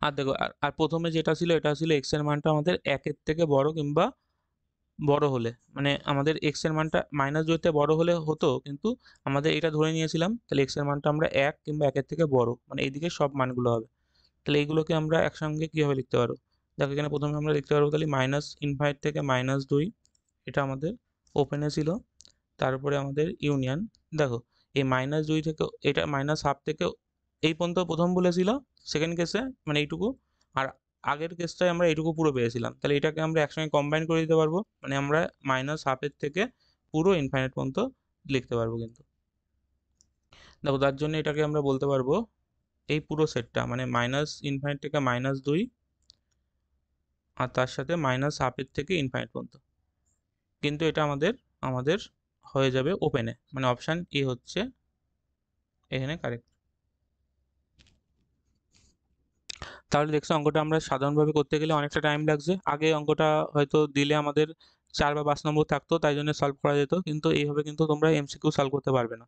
আর দেখো আর প্রথমে যেটা ছিল এটা ছিল এক্স এর মানটা আমাদের একের থেকে বড় কিংবা বড় হলে, মানে আমাদের এক্স এর মানটা -2 থেকে বড় হলে হতো, কিন্তু আমাদের এটা ধরে নিয়েছিলাম, তাহলে এক্স এর মানটা আমরা 1 কিংবা 1 থেকে বড়, মানে এইদিকে সব মানগুলো হবে। তাহলে এইগুলোকে আমরা একসঙ্গে কীভাবে লিখতে পারবো? দেখো এখানে প্রথমে আমরা লিখতে পারবো তাহলে -∞ থেকে -2, এটা আমাদের ওপেনে ছিল। তারপরে আমাদের ইউনিয়ন, দেখো এই -2 থেকে এটা -12 থেকে এই পর্যন্ত প্রথম বলেছিল, সেকেন্ড কেসে মানে এইটুকু, আর আগের কেসটায় আমরা এইটুকু পুরো পেয়েছিলাম। তাহলে এটাকে আমরা একসঙ্গে কম্বাইন করে দিতে পারবো, মানে আমরা -12 থেকে পুরো ইনফাইনাইট পর্যন্ত লিখতে পারবো। কিন্তু দেখো তার জন্য এটাকে আমরা বলতে পারবো এই পুরো সেটটা, মানে -∞ থেকে -2 আর তার সাথে -12 থেকে ইনফাইনাইট পর্যন্ত। কিন্তু এটা আমাদের আমাদের হয়ে যাবে ওপেনে, মানে অপশান এ হচ্ছে এখানে কারেক্ট। তাহলে দেখছো অঙ্কটা আমরা সাধারণভাবে করতে গেলে অনেকটা টাইম লাগছে। আগে অঙ্কটা হয়তো দিলে আমাদের 4 বা 5 নম্বর থাকতো, তাই জন্য সলভ করা যেত, কিন্তু এইভাবে কিন্তু তোমরা এমসিকিউ সলভ করতে পারবে না।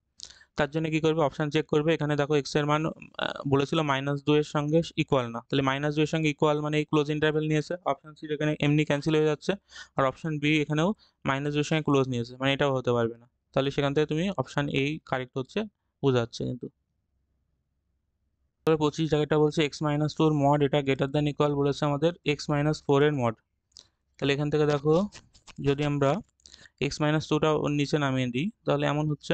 তার জন্য কি করবে, অপশান চেক করবে। এখানে দেখো এক্স এর মান বলেছিল -2 এর সঙ্গে ইকুয়াল না, তাহলে -2 এর সঙ্গে ইকুয়াল মানে এই ক্লোজ ইন্টারভ্যাল নিয়েছে। অপশান সি এখানে এমনি ক্যান্সেল হয়ে যাচ্ছে, আর অপশান বি এখানেও -2 এর সঙ্গে ক্লোজ নিয়েছে, মানে এটাও হতে পারবে না। তাহলে সেখান থেকে তুমি অপশান এই কারেক্ট হচ্ছে বোঝা যাচ্ছে। কিন্তু 25 জায়গাটা বলছে x-2 এর মড, এটা গ্রেটার দ্যান ইকুয়াল বলেছে আমাদের x-4 এর মড। তাহলে এখান থেকে দেখো যদি আমরা x-2টা ওর নিচে নামিয়ে দিই, তাহলে এমন হচ্ছে,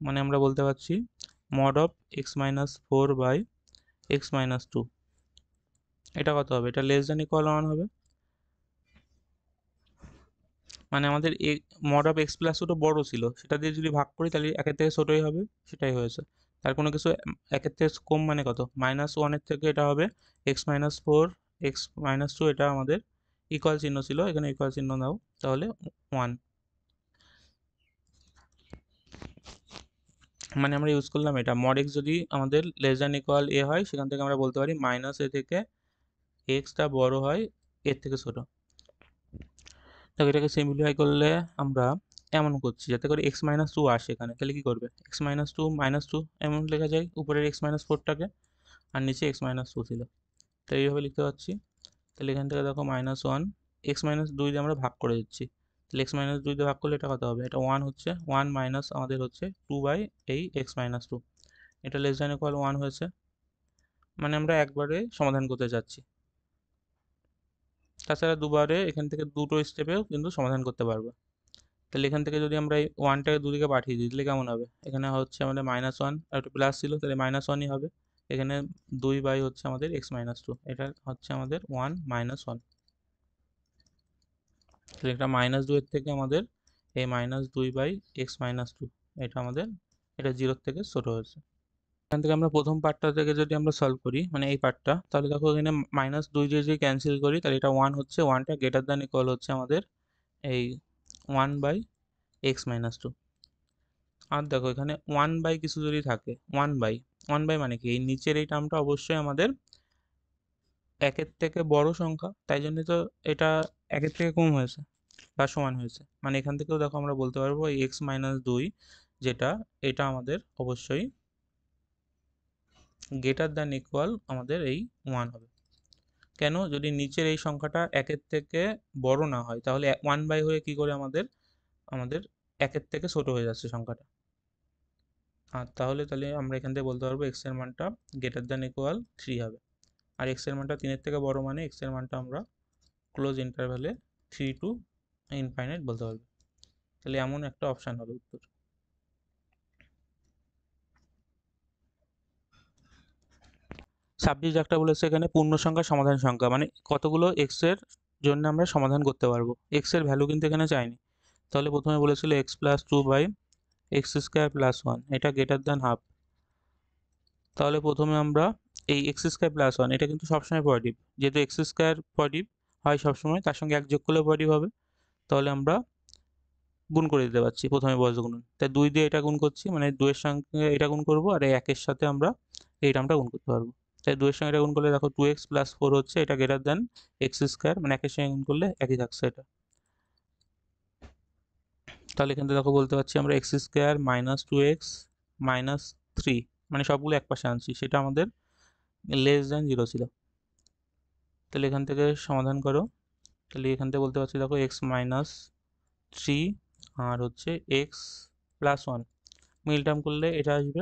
মানে আমরা বলতে পারছি mod of x-4 by x-2, এটা কত হবে? এটা লেস দ্যান ইকুয়াল 1 হবে। মানে আমাদের মড অফ x+2টা বড় ছিল, সেটা দিয়ে যদি ভাগ করি তাহলে একের থেকে ছোটই হবে, সেটাই হয়েছে। তার কোনো কিছু একের থেকে কম মানে কত? -1 এর থেকে এটা হবে x-4 x-2, এটা আমাদের ইকুয়াল চিহ্ন ছিল, এখানে ইকুয়াল চিহ্ন দাও, তাহলে 1, মানে আমরা ইউজ করলাম এটা। মড x যদি আমাদের লেস দ্যান ইকুয়াল a হয়, সেখান থেকে আমরা বলতে পারি -a থেকে এক্সটা বড় হয় এর থেকে ছোট। তো এটাকে সিম্পলিফাই করলে আমরা এমন করছি যাতে করে x-2 আসে এখানে। তাহলে কি করবে, x-2 -2 এমন লেখা যায় উপরের x-4টাকে, আর নিচে x-2 ছিল, তো এইভাবে লিখতে পারছি। তাহলে এখান থেকে দেখো -1 x-2 দিয়ে আমরা ভাগ করে দিচ্ছি, তাহলে x-2 দিয়ে ভাগ করলে এটা কত হবে? এটা 1 হচ্ছে, 1 মাইনাস আমাদের হচ্ছে 2 বাই এই x-2, এটা লেস দ্যান ইকুয়াল 1 হয়েছে, মানে আমরা একবারে সমাধান করতে যাচ্ছি। তাছাড়া দুবারে এখান থেকে দুটো স্টেপেও কিন্তু সমাধান করতে পারবো। তাহলে এখান থেকে যদি আমরা এই 1টাকে দুদিকে পাঠিয়ে দিই, তাহলে কেমন হবে? এখানে হচ্ছে আমাদের -1 আর একটা প্লাস ছিল, তাহলে -1ই হবে। এখানে 2 বাই হচ্ছে আমাদের x-2, এটা হচ্ছে আমাদের 1 -1, তাহলে এটা -2 এর থেকে আমাদের এই -2 বাই x-2, এটা আমাদের এটা 0 থেকে ছোট হয়েছে। এখান থেকে আমরা প্রথম পার্টটা থেকে যদি আমরা সলভ করি, মানে এই পার্টটা, তাহলে দেখো এখানে -2 দিয়ে যদি ক্যান্সেল করি, তাহলে এটা 1 হচ্ছে, 1টা গ্রেটার দ্যান ইকুয়াল হচ্ছে আমাদের এই 1 বাই x-2। আর দেখো এখানে 1 বাই কিছু যদি থাকে, 1 বাই মানে কি, এই নিচের এই টার্মটা অবশ্যই আমাদের একের থেকে বড় সংখ্যা, তাই জন্য তো এটা একের থেকে কম হয়েছে বা সমান হয়েছে, মানে এখান থেকেও দেখো আমরা বলতে পারবো এই x-2 যেটা, এটা আমাদের অবশ্যই গ্রেটার দ্যান ইকুয়াল আমাদের এই 1 হবে। কেন? যদি নিচের এই সংখ্যাটা একের থেকে বড় না হয়, তাহলে 1 বাই হয়ে কি করে আমাদের আমাদের একের থেকে ছোট হয়ে যাচ্ছে সংখ্যাটা। আর তাহলে আমরা এখান থেকে বলতে পারবো x এর মানটা গ্রেটার দ্যান ইকুয়াল 3 হবে, আর x এর মানটা 3 এর থেকে বড়, মানে x এর মানটা আমরা ক্লোজ ইন্টারভ্যালে 3 টু ইনফাইনাইট বলতে পারবো। তাহলে এমন একটা অপশান হবে উত্তর। 26 একটা বলেছে এখানে পূর্ণ সংখ্যা সমাধান সংখ্যা, মানে কতগুলো x এর জন্য আমরা সমাধান করতে পারবো। x এর ভ্যালু কিন্তু এখানে চাইনি। তাহলে প্রথমে বলেছিল x+2 বাই x² প্লাস 1, এটা গ্রেটার দ্যান হাফ। তাহলে প্রথমে আমরা এই x² প্লাস 1, এটা কিন্তু সবসময় পজিটিভ, যেহেতু x² পজিটিভ হয় সবসময়, তার সঙ্গে 1 যোগ করলেও পজিটিভ হবে। তাহলে আমরা গুণ করে দিতে পারছি, প্রথমে বজ্র গুণন, তাই 2 দিয়ে এটা গুণ করছি, মানে 2 এর সঙ্গে এটা গুণ করব, আর এই 1 এর সাথে আমরা এই টার্মটা গুণ করতে পারবো। তাই 2 এর সঙ্গে এটা গুণ করলে দেখো 2x প্লাস 4 হচ্ছে, এটা গ্রেটার দ্যান x², মানে 1 এর সঙ্গে গুণ করলে একই থাকছে এটা। তাহলে এখান থেকে দেখো বলতে পারছি আমরা x² মাইনাস 2x মাইনাস 3, মানে সবগুলো এক পাশে আনছি, সেটা আমাদের লেস দ্যান 0 ছিল। তাহলে এখান থেকে সমাধান করো, তাহলে এখান থেকে বলতে পারছি দেখো x মাইনাস 3 আর হচ্ছে এক্স প্লাস 1, মিল টার্ম করলে এটা আসবে।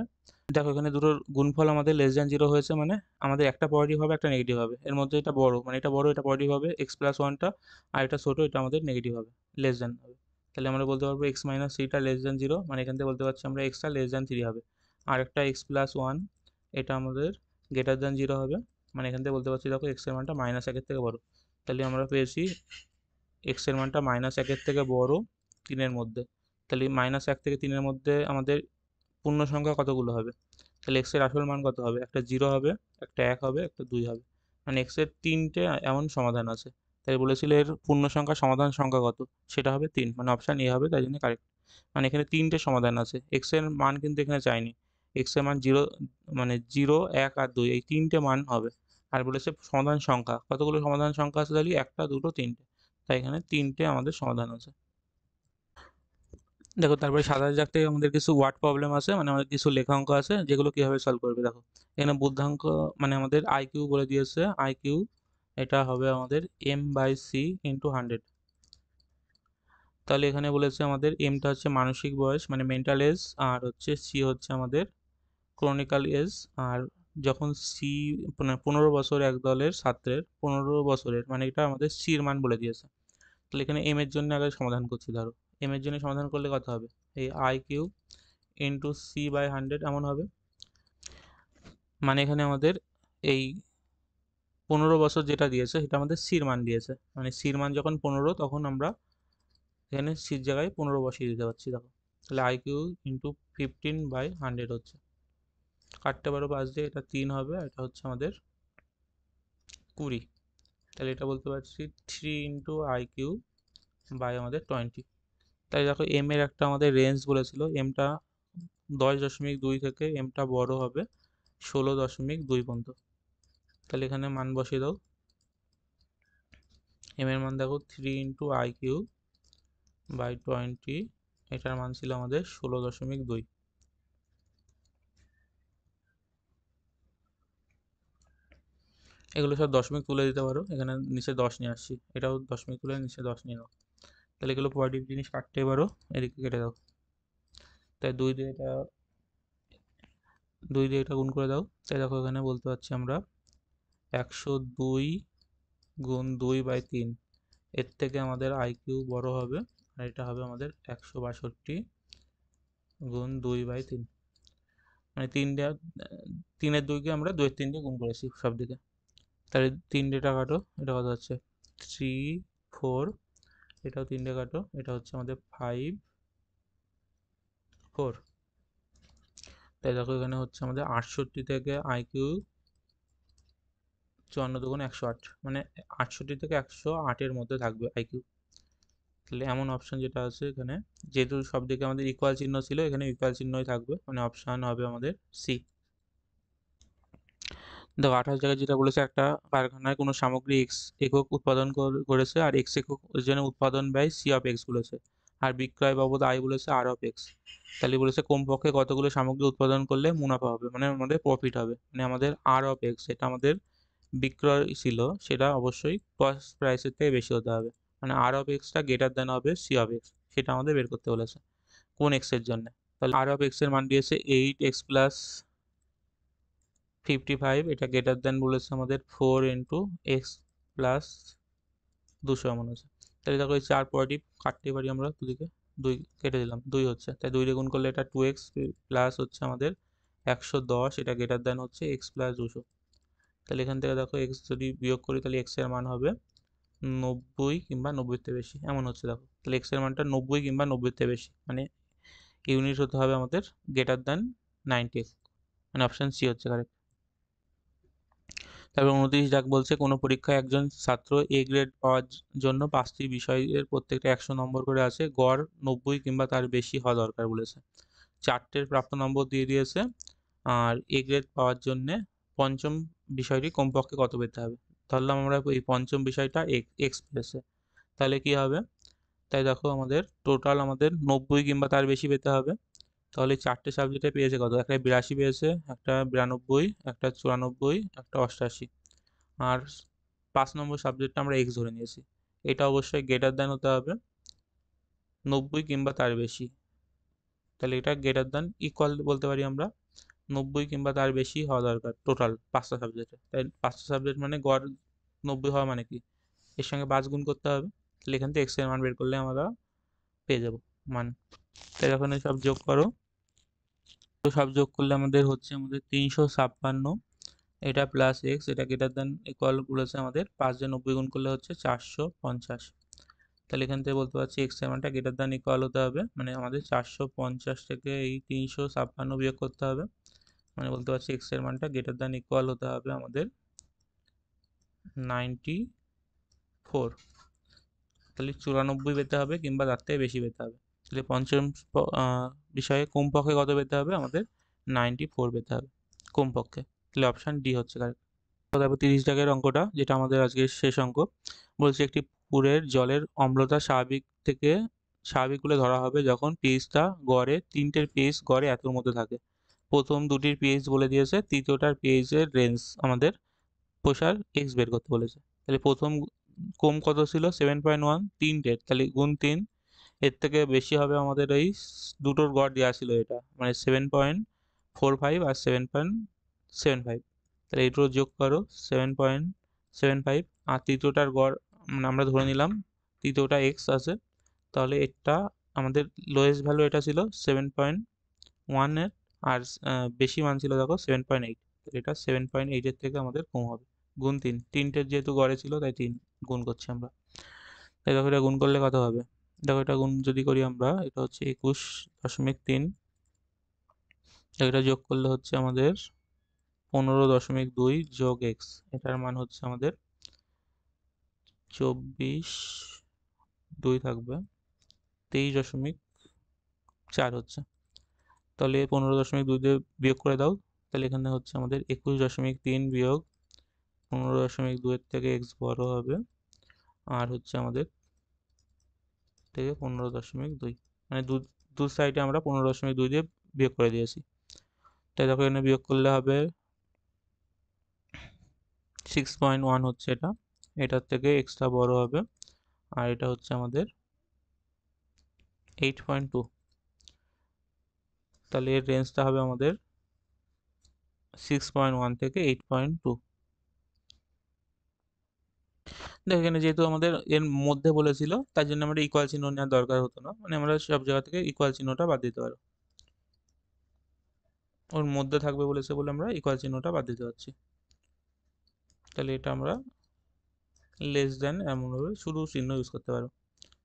দেখো এখানে দুটোর গুণফল আমাদের লেস দ্যান 0 হয়েছে, মানে আমাদের একটা পজিটিভ হবে একটা নেগেটিভ হবে, এর মধ্যে এটা বড় মানে এটা বড় এটা পজিটিভ হবে এক্স প্লাস ওয়ানটা, আর এটা ছোটো এটা আমাদের নেগেটিভ হবে, লেস দ্যান হবে। তাহলে আমরা বলতে পারবো এক্স মাইনাস থ্রিটা লেস দ্যান 0, মানে এখান থেকে বলতে পারছি আমরা এক্সটা লেস দ্যান 3 হবে। আর একটা এক্স প্লাস ওয়ান এটা আমাদের গ্রেটার দ্যান 0 হবে, মানে এখান থেকে বলতে পারছি দেখো এক্সের মানটা মাইনাস একের থেকে বড়। তাহলে আমরা পেয়েছি এক্সের মানটা মাইনাস একের থেকে বড় 3-এর মধ্যে। তাহলে মাইনাস 1 থেকে 3-এর মধ্যে আমাদের পূর্ণ সংখ্যা কতগুলো হবে? তাহলে এক্সের আসল মান কত হবে? একটা 0 হবে, একটা 1 হবে, একটা 2 হবে। মানে এক্সের 3টে এমন সমাধান আছে। তাই বলেছিল এর পূর্ণ সংখ্যা সমাধান সংখ্যা কত? সেটা হবে 3, মানে অপশান এ হবে, তাই জন্য কারেক্ট। মানে এখানে 3টে সমাধান আছে। এক্সের মান কিন্তু এখানে চাইনি। এক্সের মান 0, মানে 0, 1 আর 2 এই 3টে মান হবে। আর বলেছে সমাধান সংখ্যা। কতগুলো সমাধান সংখ্যা আছে তাহলে? 1টা, 2টো, 3টে। তাই এখানে 3টে আমাদের সমাধান আছে। দেখো তারপরে সাতাশ দাগ থেকে আমাদের কিছু ওয়ার্ড প্রবলেম আছে, মানে আমাদের কিছু লেখাঙ্ক আছে যেগুলো কিভাবে সলভ করবে। দেখো এখানে বুদ্ধাঙ্ক মানে আমাদের আইকিউ বলে দিয়েছে, আইকিউ এটা হবে আমাদের m/c ইন্টু 100। তাহলে এখানে বলেছে আমাদের এমটা হচ্ছে মানসিক বয়স মানে মেন্টাল এজ, আর হচ্ছে সি হচ্ছে আমাদের ক্রনিক্যাল এজ। আর যখন সি 15 বছর এক দলের ছাত্রের 15 বছরের, মানে এটা আমাদের সির মান বলে দিয়েছে। তাহলে এখানে এম এর জন্য আগে সমাধান করছি। ধরো এম এর জন্য সমাধান করলে কত হবে? এই I Q into C by 100 এমন হবে। মানে এখানে আমাদের এই 15 বছর যেটা দিয়েছে সেটা আমাদের সির মান দিয়েছে, মানে সির মান যখন 15 তখন আমরা এখানে সির জায়গায় 15 বসিয়ে দিতে পারছি। দেখো তাহলে আই কিউ ইন্টু 15/100 হচ্ছে, কাটতে পারো 5 দিয়ে, এটা 3 হবে, এটা হচ্ছে আমাদের 20। তাহলে এটা বলতে পারছি 3 ইন্টু আই কিউ বাই আমাদের 20। তাই দেখো এম এর একটা আমাদের রেঞ্জ বলেছিল, এমটা 10.2 থেকে এমটা বড় হবে 16.2 পর্যন্ত। তাহলে এখানে মান বসিয়ে দাও। এম এর মান দেখো 3 ইন্টু আই কিউ বাই 20, এটার মান ছিল আমাদের 16.2। এগুলো সব দশমিক তুলে দিতে পারো, এখানে নিচে 10 নিয়ে আসছি, এটাও দশমিক তুলে নিচে 10 নিয়ে নাও। তাহলে এগুলো পজিটিভ জিনিস কাটতে পারো, এদিকে কেটে দাও। তাই 2 দিয়ে এটা গুণ করে দাও। তাই দেখো এখানে বলতে পারছি আমরা 102 গুণ 2/3, এর থেকে আমাদের আইকিউ বড় হবে, আর এটা হবে আমাদের 162 গুণ 2/3। মানে 3-এর 2কে আমরা 2-3 দিয়ে গুণ করেছি সব দিকে। তাহলে 3 কাটো, এটা কত হচ্ছে 3, 4, এটাও 3 কাটো, এটা হচ্ছে আমাদের 5, 4। তাই দেখো এখানে হচ্ছে আমাদের 68 থেকে আইকিউ 54 × 108, মানে 68 থেকে 108-এর মধ্যে থাকবে আইকিউ। তাহলে এমন অপশন যেটা আছে এখানে, যেহেতু সব দিকে আমাদের ইকুয়াল চিহ্ন ছিল, এখানে ইকুয়াল চিহ্নই থাকবে, মানে অপশান হবে আমাদের সি। দেখো 28 জায়গায় যেটা বলেছে, একটা কারখানায় কোনো সামগ্রী এক্স একক উৎপাদন করেছে, আর এক্স একক ওর জন্য উৎপাদন ব্যয় সি অফ এক্স বলেছে, আর বিক্রয় বাবদ আয় বলেছে আর অফ এক্স। তাহলে বলেছে কমপক্ষে কতগুলো সামগ্রী উৎপাদন করলে মুনাফা হবে, মানে আমাদের প্রফিট হবে, মানে আমাদের আর অফ এক্স এটা আমাদের বিক্রয় ছিল, সেটা অবশ্যই কস্ট প্রাইসের থেকে বেশি হতে হবে, মানে আর অফ এক্সটা গ্রেটার দেন হবে সি অফ এক্স, সেটা আমাদের বের করতে বলেছে কোন এক্স এর জন্য। তাহলে আর অফ এক্স এর মান দিয়েছে 8x প্লাস 55, এটা গ্রেটার দেন বলেছে আমাদের 4 ইন্টু এক্স প্লাস 200 এমন আছে। তাহলে দেখো এই 4 পজিটিভ কাটতে পারি আমরা দুদিকে, 2 কেটে দিলাম, 2 হচ্ছে, তাই 2 দিয়ে গুণ করলে এটা 2x প্লাস হচ্ছে আমাদের 110, এটা গ্রেটার দেন হচ্ছে এক্স প্লাস 200। তাহলে এখান থেকে দেখো এক্স যদি বিয়োগ করি তাহলে এক্স এর মান হবে 90 কিংবা 90-এর থেকে বেশি এমন হচ্ছে। দেখো তাহলে এক্স এর মানটা 90 কিংবা 90-এর থেকে বেশি, মানে ইউনিট হতে হবে আমাদের গ্রেটার দেন 90, মানে অপশান সি হচ্ছে কারেক্ট। তারপর 29 দাগ বলছে কোনো পরীক্ষায় একজন ছাত্র এ গ্রেড পাওয়ার জন্য 5টি বিষয়ের প্রত্যেকটা 100 নম্বর করে আছে, গড় 90 কিংবা তার বেশি হওয়া দরকার বলেছে। 4টের প্রাপ্ত নম্বর দিয়ে দিয়েছে, আর এ গ্রেড পাওয়ার জন্যে পঞ্চম বিষয়টি কমপক্ষে কত পেতে হবে। ধরলাম আমরা এই পঞ্চম বিষয়টা এক্স পেয়েছে, তাহলে কি হবে? তাই দেখো আমাদের টোটাল আমাদের 90 কিংবা তার বেশি পেতে হবে। তাহলে 4টে সাবজেক্টে পেয়েছে কত? একটা 82 পেয়েছে, একটা 92, একটা 94, একটা 88, আর 5 নম্বর সাবজেক্টটা আমরা এক্স ধরে নিয়েছি। এটা অবশ্যই গ্রেটার দেন হতে হবে 90 কিংবা তার বেশি, তাহলে এটা গ্রেটার দ্যান ইকুয়াল বলতে পারি আমরা 90 কিংবা তার বেশি হওয়া দরকার টোটাল 5টা সাবজেক্টে। তাই 5টা সাবজেক্ট মানে গড় 90 হওয়া মানে কি, এর সঙ্গে 5 গুণ করতে হবে, তাহলে এখান থেকে এক্স এর মান বের করলে আমরা পেয়ে যাব মান। তাই যখন সব যোগ করো, তো সব যোগ করলে আমাদের হচ্ছে আমাদের 356, এটা প্লাস এক্স, এটা গ্রেটার দ্যান ইকুয়াল বলেছে আমাদের 5 দিয়ে 90 গুণ করলে হচ্ছে 450। তাহলে এখান থেকে বলতে পারছি এক্স এর মানটা গ্রেটার দ্যান ইকুয়াল হতে হবে, মানে আমাদের 450 থেকে এই 356 বিয়োগ করতে হবে, মানে বলতে পারছি এক্স এর মানটা গ্রেটার দ্যান ইকুয়াল হতে হবে আমাদের 94। তাহলে 94 পেতে হবে কিংবা তার থেকে বেশি পেতে হবে। তাহলে পঞ্চম বিষয়ে কমপক্ষে কত পেতে হবে, আমাদের 94 পেতে হবে কমপক্ষে। তাহলে অপশান ডি হচ্ছে কারেক্ট। তারপর 30 দাগের অঙ্কটা, যেটা আমাদের আজকের শেষ অঙ্ক, বলছে একটি পুকুরের জলের অম্লতা স্বাভাবিক বলে ধরা হবে যখন পিএইচটা গড়ে 3টের পিএইচ গড়ে এতর মধ্যে থাকে। প্রথম দুটির পিএইচ বলে দিয়েছে, তৃতীয়টার পিএইচ এর রেঞ্জ আমাদের প্রসার এক্স বের করতে বলেছে। তাহলে প্রথম কম কত ছিল 7.1, 3টের, তাহলে গুণ 3, এর থেকে বেশি হবে আমাদের এই দুটোর গড় দেওয়া ছিল এটা, মানে 7.45 আর 7.75, তাহলে এই দুটো যোগ করো 7.75, আর তৃতীয়টার গড় মানে আমরা ধরে নিলাম তৃতীয়টা এক্স আছে, তাহলে এটা আমাদের লোয়েস্ট ভ্যালু এটা ছিল 7.1 এর, আর বেশি মান ছিল দেখো 7.8, এটা 7.8 এর থেকে আমাদের কম হবে, গুণ 3, 3টের যেহেতু গড়ে ছিল তাই 3 গুণ করছি আমরা। তাই দেখো এটা গুণ করলে কত হবে, দেখো এটা গুণ যদি করি আমরা, এটা হচ্ছে 21.3, এটা যোগ করলে হচ্ছে আমাদের 15.2 যোগ এক্স, এটার মান হচ্ছে আমাদের 24.2 থাকবে, 23.4 হচ্ছে। তাহলে 15.2 দিয়ে বিয়োগ করে দাও, তাহলে এখানে হচ্ছে আমাদের 21.3 বিয়োগ 15.2 এর থেকে এক্স বড় হবে, আর হচ্ছে আমাদের থেকে 15.2, মানে দু সাইডে আমরা 15.2 দিয়ে বিয়োগ করে দিয়েছি। তাই দেখো এখানে বিয়োগ করলে হবে 6.1 হচ্ছে এটা, এটার থেকে এক্সটা বড় হবে, আর এটা হচ্ছে আমাদের 8.2, তাহলে এর রেঞ্জটা হবে আমাদের 6.1 থেকে 8.2। দেখো এখানে যেহেতু আমাদের এর মধ্যে বলেছিল, তার জন্য আমরা ইকুয়াল চিহ্ন নেওয়ার দরকার হতো না, মানে আমরা সব জায়গা থেকে ইকুয়াল চিহ্নটা বাদ দিতে পারো, ওর মধ্যে থাকবে বলেছে বলে আমরা ইকুয়াল চিহ্নটা বাদ দিতে পারছি। তাহলে এটা আমরা লেস দেন এমনভাবে শুধু চিহ্ন ইউজ করতে পারো,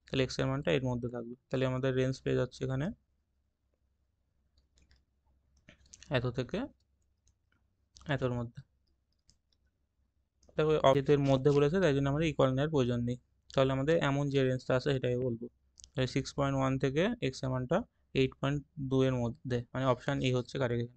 তাহলে এক্স এর মানটা এর মধ্যে থাকবে, তাহলে আমাদের রেঞ্জ পেয়ে যাচ্ছে এখানে এত থেকে এতর মধ্যে। দেখো যেহেতু এর মধ্যে বলেছে তাই জন্য আমাদের ইকুয়াল নেওয়ার প্রয়োজন নেই, তাহলে আমাদের এমন যে রেঞ্জটা আছে সেটাই বলবো, 6.1 থেকে এক্স এর মানটা 8.2 এর মধ্যে, মানে অপশান ই হচ্ছে কারেক্ট।